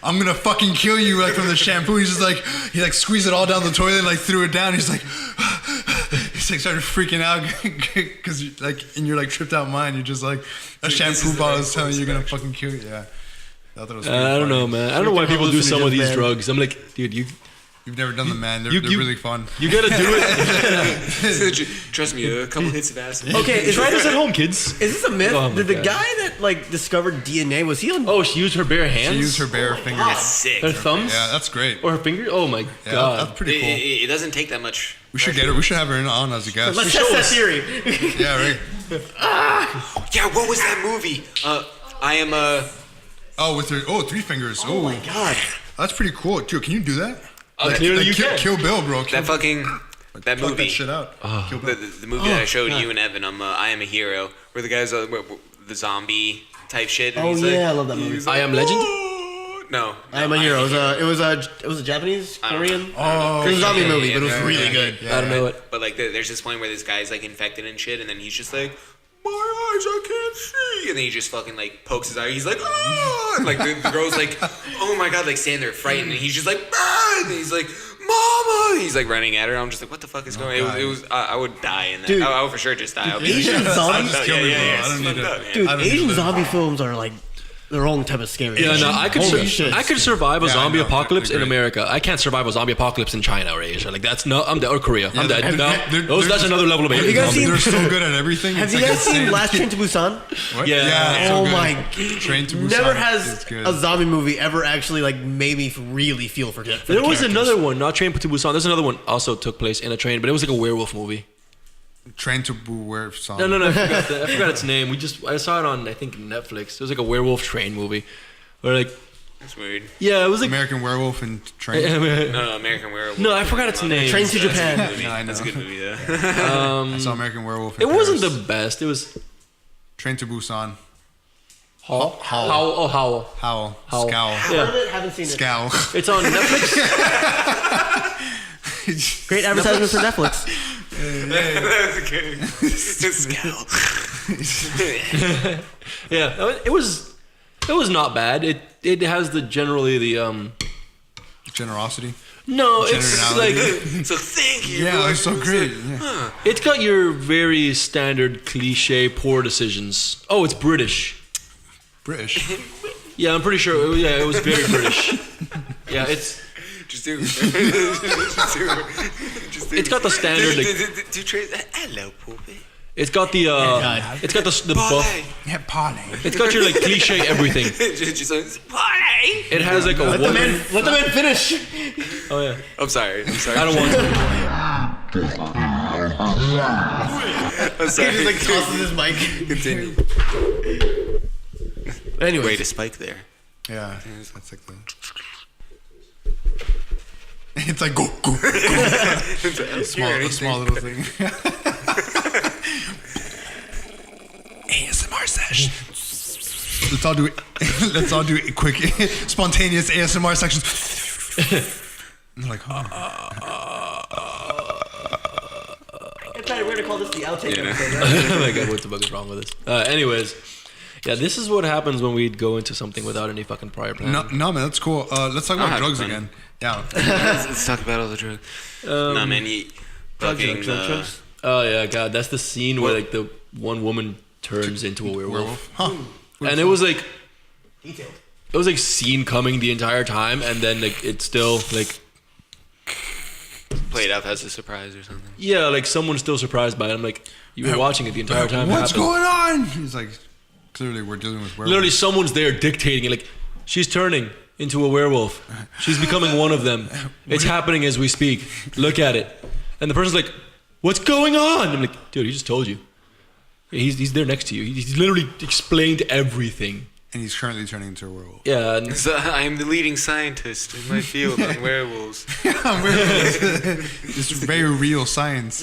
"I'm gonna fucking kill you," like from the shampoo. He's just like he like squeezed it all down the toilet and like threw it down. He's like He's like started freaking out because like in your like tripped out mind, you're just like a This shampoo is the bottle right is telling you you're gonna course of fucking kill you. Yeah. I thought it was I pretty don't funny. know, man. I don't know why people do some of these hallucinogens, drugs. I'm like, dude, You've never done them, man. They're you- really fun. you gotta do it. Trust me, a couple hits of acid. Okay, is Try this at this, home, kids. is this a myth? Oh my Did the God. guy that like discovered DNA was he on? Oh, she used her bare hands. She used her bare fingers. That's sick. her thumbs, Yeah, that's great. or her fingers. Oh my Yeah, god. that's pretty cool. It doesn't take that much. We should get her. We should have her on as a guest. Let's test that theory. Yeah, right. Yeah, what was that movie? I am Oh, with her. Oh, 3 fingers. Oh my God. that's pretty cool. Dude, can you do that? Clearly you kill, can. Kill Bill, bro. Kill, that fucking that fuck movie. that shit out. Kill Bill. The movie that I showed you and Evan, I Am a Hero, where the guy's the zombie type shit. And Oh, he's yeah, like, I love that movie. he's I Am Legend? "Oh." No, I am a hero. It was a Japanese, I don't know. Korean. Oh, It was a zombie yeah, movie, yeah, but it was yeah, really yeah, good. yeah. I don't know it. But like, there's this point where this guy's like infected and shit, and then he's just like, my eyes, I can't see, and then he just fucking like pokes his eye. He's like, ah! And like the girl's like, oh my god, like standing there frightened, and he's just like, ah! And he's like, mama, and he's like running at her. I'm just like, what the fuck is going on? God. It was I would die in that. Dude. I would for sure just die. I'll be Asian like, zombies- Just kill me, bro. I it's don't need fucked it. up, man. Dude, I don't need Asian that. zombie films are like their own type of scary. Yeah, no, I could. Holy shit. I could survive a Yeah, I zombie know. apocalypse They're in great. America. I can't survive a zombie apocalypse in China or Asia. Like that's no. I'm dead. Or Korea. I'm Yeah, dead. they're- No, that's another level of Have alien you guys zombie. seen- They're so good at everything. Have It's you like guys seen insane. Last Train to Busan? What? Yeah. it's so Oh good. my! Train to Busan. Never is has good. a zombie movie ever actually like made me really feel for it. There was another one, not Train to Busan. There's another one also took place in a train, but it was like a werewolf movie. Train to Busan. No, I forgot its name. I saw it on I think Netflix. It was like a werewolf train movie, where like That's weird. yeah, it was like American Werewolf and Train. No, American Werewolf. No, I forgot its name. Train to That's a Japan. good movie. Yeah, I That's a know. good movie though. I saw American Werewolf. it In wasn't Paris. the best. It was Train to Busan. Howl. Howl. Howl. Howl. Howl. Scowl. Yeah. Heard of it? Haven't seen it. Scowl. It's on Netflix. Great advertisement for Netflix. That's good. Scowl. Yeah, it was not bad. It has generally the Generosity. no, it's Generality. like So thank you. Yeah, bro. it's so It's great. like, Yeah. it's got your very standard cliche poor decisions. Oh, it's British. British. Yeah, I'm pretty sure. Yeah, it was very British. Yeah, it's Just do. Just do. Just do. It's got the standard, like- Do Trace. Hello, poopy. it's got the it's got the buff. Parlay. Yeah, Polly. It's got your like cliche everything. Just like, parlay. It has like a Let woman. the man finish. Oh yeah, I'm sorry. I don't want to. I'm sorry. He just like tosses his mic. Continue. Anyway, Wait, a spike there. Yeah, that's like the. It's like go go. A small little thing. ASMR session. Let's all do it quick, spontaneous ASMR sections. And they're like, we're gonna call this the outtake Yeah. episode, right? Oh my god, what the fuck is wrong with this? Anyways, yeah, this is what happens when we go into something without any fucking prior plan. no, man, that's cool. Let's talk I'll about have drugs fun. again. Yeah. Let's talk about all the drugs. Nah, man, you fucking. Oh yeah, god, that's the scene where like the one woman turns into a werewolf. Huh. And it was like Detailed. it was like scene coming the entire time, and then like it's still like Played up as a surprise or something. yeah, like someone's still surprised by it. I'm like, you were watching it the entire time. it What's happened. going on? He's like, clearly we're dealing with werewolves. Literally, someone's there dictating it. Like, she's turning into a werewolf. She's becoming one of them. It's happening as we speak. Look at it. And the person's like, what's going on? I'm like, dude, he just told you. He's there next to you. He's literally explained everything. And he's currently turning into a werewolf. Yeah. And So I am the leading scientist in my field on werewolves. It's very real science.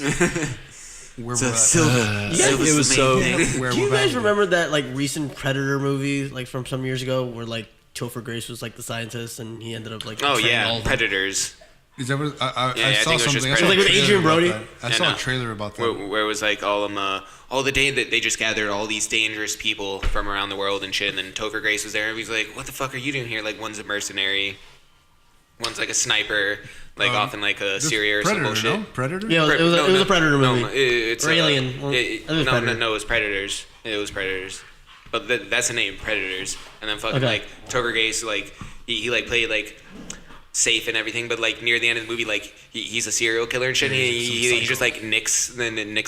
Werewolf. it was so. Werewolf Do you guys acting. remember that like recent Predator movie, like from some years ago, where like Topher Grace was like the scientist and he ended up like Oh betraying all yeah, of them? Predators. Is that what, I Yeah, I saw think it was just something. I saw Predator. a Like with trailer Adrian about Brody? that. I Yeah, saw no. a trailer about that. Where it was like all the day that they just gathered all these dangerous people from around the world and shit, and then Topher Grace was there, and he's like, "What the fuck are you doing here?" Like one's a mercenary, One's like a sniper, like off in like a Syria or some Predator, bullshit. no? Predator? Yeah, it was a Predator movie. No, it's Or Alien. Well, it was Predator. No, it was Predators. It was Predators. But that's the name, Predators. And then fucking Okay. like Toger Gaze, like he like played like safe and everything, but like near the end of the movie, like he's a serial killer and shit. And he just like nicks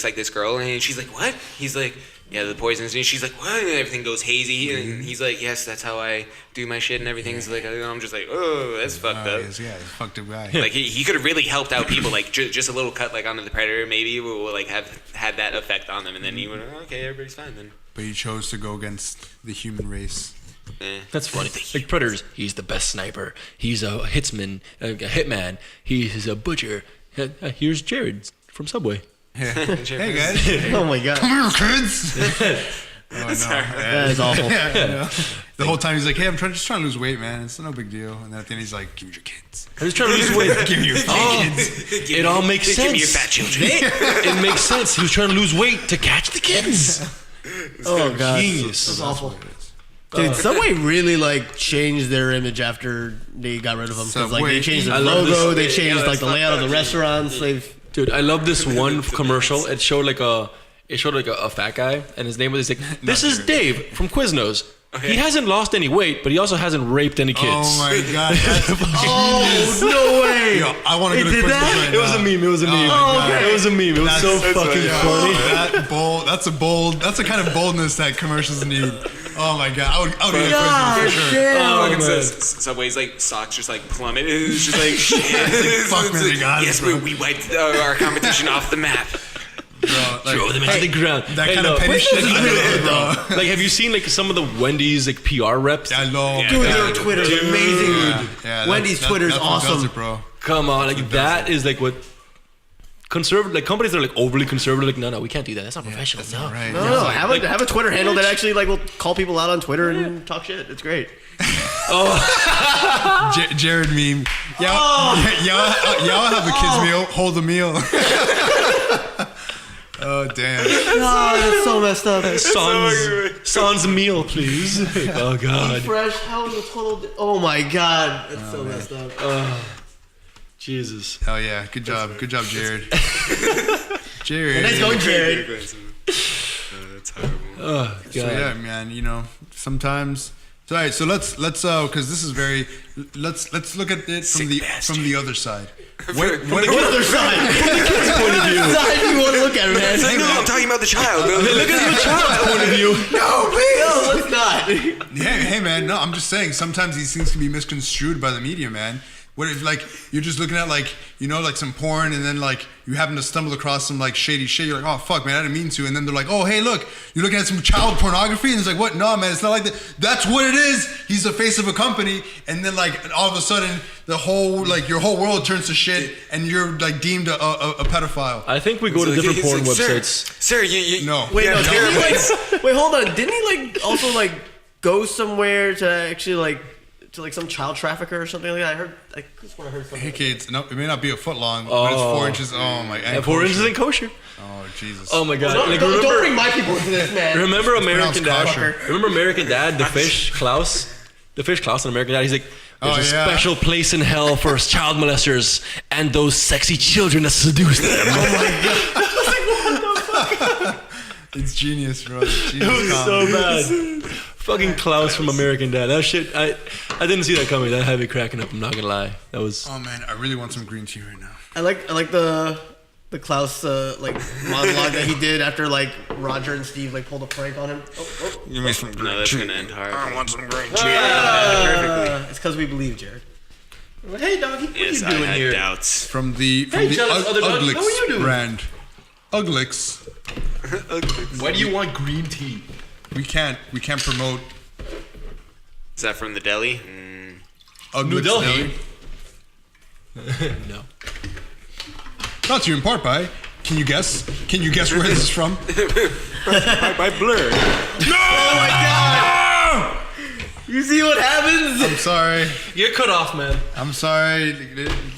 like this girl, and she's like, "What?" He's like, "Yeah, the poisons." And she's like, "What?" And everything goes hazy, and he's like, "Yes, that's how I do my shit and everything." It's like I'm just like, "Oh, that's fucked up." He's a fucked up guy. Like he could have really helped out people. Like just a little cut like onto the Predator maybe will like have had that effect on them, and then he went, "Okay, everybody's fine then." But he chose to go against the human race. That's funny. Like Predators, he's the best sniper. He's a hitman. He's a butcher. Here's Jared from Subway. Hey guys. Oh my god. Come here, kids. Oh, no. That is awful. Yeah. The whole time he's like, "Hey, I'm just trying to lose weight, man. It's no big deal." And then at the end he's like, "Give me your kids. I'm just trying to lose weight. Give me your kids." It all makes sense. Give me your fat children. It makes sense. He was trying to lose weight to catch the kids. Oh god. Genius. That's awful. Dude, Subway really like changed their image after they got rid of them. Because like they changed their I love logo, this. they changed Yeah, like the that's layout of the fucked up. restaurants. They've Dude, I love this one commercial. It showed like a fat guy, and his name was like, "This is Dave from Quiznos. He hasn't lost any weight, but he also hasn't raped any kids." Oh my god. That's oh no way! Yo, I want to It go to did Quiznos that? right It was a now. meme. It was a meme. Oh, okay. It was a meme. It was so fucking funny. That bold. That's a bold. That's the kind of boldness that commercials need. Oh my god. I would go to God Quiznos for sure. damn. Oh, Fucking man. Subway's like socks just like plummet. It's just like shit. fuck, man, they got yes, it, bro. we wiped our competition off the map. Bro, like, Throw them into the ground. that Hey, kind no, of petty shit. I love, bro. Like, have you seen like some of the Wendy's like PR reps? I love. Dude, that. their Twitter's amazing. Yeah, Wendy's that's- Twitter's that's what does awesome. it, bro. Come on, like that is like what conservative like companies that are like overly conservative. Like, no, we can't do that. That's not professional. That's no. not right. No, have a Twitter handle that actually like will call people out on Twitter and talk shit. It's great. Jared meme. Y'all have a kids meal. Hold the meal. Oh damn. Oh, that's so messed up. Sans meal, please. Oh god. Fresh, how is a total? Oh my god, that's so messed up. Jesus. Oh yeah. Good job, Jared. Jared. Nice going, Jared. That's horrible. Oh god. So yeah, man. You know, sometimes. So, all right. So let's because this is very. Let's look at it from the other side. What Other side. Point of view. Side you want to look at it, man. It's like, no, I'm talking about the child. Look at the child's point of view. No, let's not. hey man, no, I'm just saying sometimes these things can be misconstrued by the media, man. What if like you're just looking at like like some porn and then like you happen to stumble across some like shady shit, you're like, oh fuck man, I didn't mean to, and then they're like, oh hey look, you're looking at some child pornography, and it's like, what? No man, it's not like that. That's what it is. He's the face of a company, and then like all of a sudden the whole like your whole world turns to shit, and you're like deemed a pedophile. I think we go to different porn websites. Sir, you No. Wait, yeah, no, no, didn't he like? Wait, hold on. Didn't he like also like go somewhere to actually like to like some child trafficker or something like that? I just want to heard something. Hey kids, no, it may not be a foot long, but it's 4 inches. Oh my, And 4 inches ain't kosher. Oh Jesus. Oh my god. Don't, Like, don't remember, bring my people into this, man. remember American pronounced Dad? kosher. Remember American Dad, the fish Klaus? The fish Klaus in American Dad. He's like, there's Oh, a yeah. special place in hell for child molesters and those sexy children that seduce them. It's genius, bro. It's genius It was comedy. so bad. Fucking Klaus from American Dad. That shit, I didn't see that coming. That had me cracking up. I'm not gonna lie. That was. Oh man, I really want some green tea right now. I like the Klaus like monologue that he did after like Roger and Steve like pulled a prank on him. Give me some green No, that's gonna end hard. I want some green tea. Perfectly. It's because we believe, Jared. Hey, doggy, what Yes, are I you doing had here? doubts. From the jealous other dog. Uglix How are you doing? brand. Uglix. Why do you want green tea? We can't promote Is that from the deli? Uglix Delhi. Deli. No. Not to impart by. Can you guess? Can you guess where this is from? By Blur. You see what happens? I'm sorry. You're cut off, man. I'm sorry.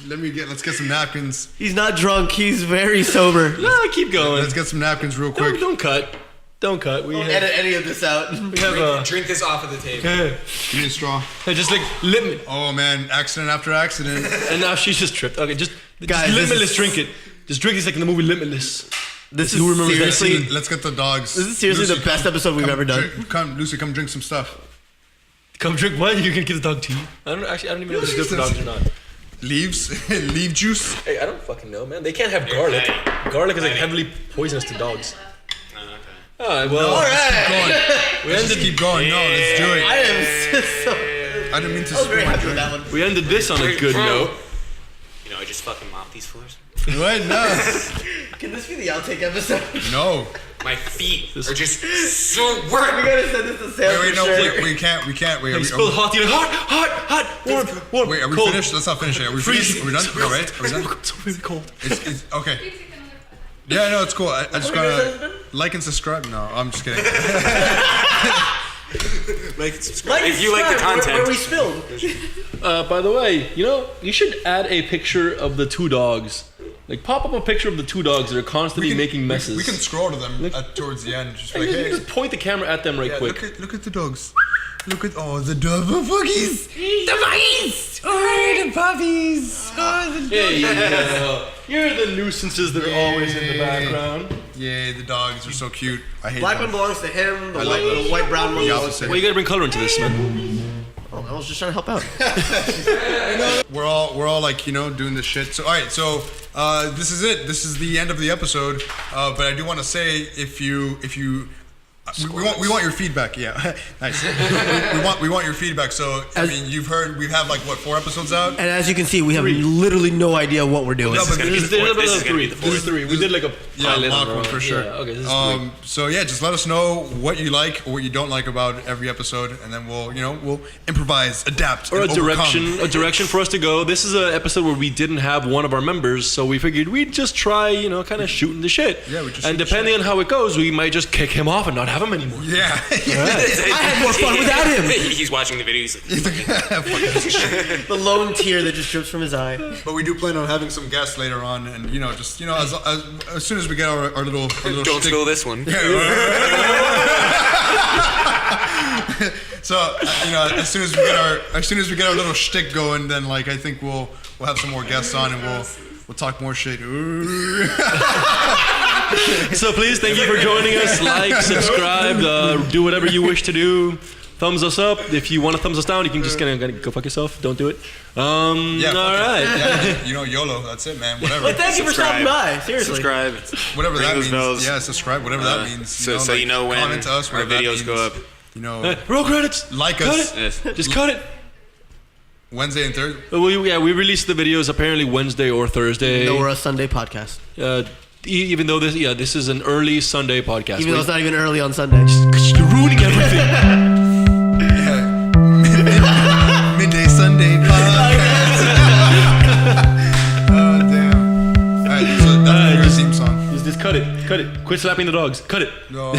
Let's get some napkins. He's not drunk. He's very sober. No, keep going. Let's get some napkins real quick. Don't cut. Don't cut. We Don't have, edit any of this out. we have Drink this off of the table. Give me a straw. just like limit. Oh man, accident after accident. And now she's just tripped. Okay, just Guys, this Limitless. is- Drink it. Just drink this like in the movie Limitless. This Who is remembers that seriously. scene? Let's get the dogs. This is seriously the best episode we've come ever done. Come, Lucy, come drink some stuff. Come drink what? You can give the dog tea. I don't even know if it's good for dogs or not. Leaves, leaf juice. Hey, I don't fucking know, man. They can't have garlic. Garlic is like heavily poisonous to dogs. Alright, well, All right. Keep going. we Let's just ended keep going. No, let's do it. I am so. I didn't mean to I was very spill my happy with drink. that one. we ended this on a good note. You know, I just fucking mop these floors. What? No. Can this be the outtake episode? No. My feet are just so We work. gotta send this to Sam Wait, for no, sure. we can't. Wait, He spilled hot tea. Like, hot, warm, wait, are we cold. finished? Let's not finish it. Are we Freeze. finished? Are we done? All right. Are we done? So very cold. It's okay. Yeah, no, it's cool. I just gotta like and subscribe. No, I'm just kidding. Like, subscribe. Like, If you like the subscribe, content. where we spilled. By the way, you should add a picture of the two dogs. Like, pop up a picture of the two dogs that are constantly making messes. We can scroll to them towards the end. Just like, You hey, just point the camera at them right yeah, quick. look at the dogs. Look at the doggies. The puppies. Oh, the puppies. Oh, the Hey, you're the nuisances that are always in the background. Yeah, the dogs are so cute. I hate Black them. one belongs to him. The I white, love the white brown one the belongs opposite. to Well, you gotta bring color into this, man. Oh, I was just trying to help out. We're all like doing this shit. So all right, so this is it. This is the end of the episode. But I do want to say if you we want your feedback. Yeah, nice. we want your feedback. So I mean, you've heard we've had like what 4 episodes out. And as you can see, we have literally no idea what we're doing. No, but gonna be This the is fourth. This is gonna be three. the This is fourth. three. We did like a pilot mock on our one own. for sure. Yeah, okay, this is three. So yeah, just let us know what you like or what you don't like about every episode, and then we'll improvise, adapt, Or a and overcome. direction for us to go. This is an episode where we didn't have one of our members, so we figured we'd just try, kind of shooting the shit. Yeah, we just and shoot the depending on how it goes, we might just kick him off and not have him anymore. Yeah. I had more fun without him. He's watching the video. He's like, The lone tear that just drips from his eye. But we do plan on having some guests later on, and as soon as we get our little don't shtick- spill this one. So as soon as we get our little shtick going, then like I think we'll have some more guests on, and we'll talk more shit. So please, thank you for joining us. Like, subscribe, do whatever you wish to do. Thumbs us up. If you want to thumbs us down, you can just gonna go fuck yourself. Don't do it. Yeah. All right. Yeah, YOLO. That's it, man. Whatever. But thank you for stopping by. Seriously. Subscribe. Whatever Ring that those means. bells. Yeah, subscribe. Whatever that means. So you know when comment to us, our whatever that videos go means. up. Roll credits. Like Cut us. it. Yes. Just cut it. Wednesday and Thursday. We release the videos apparently Wednesday or Thursday. No, we're a Sunday podcast. Even though this is an early Sunday podcast. Even though it's not even early on Sunday. You're ruining everything. Yeah. Midday Sunday podcast. Oh damn! All right, so that's your theme song. Just cut it. Cut it. Quit slapping the dogs. Cut it. No.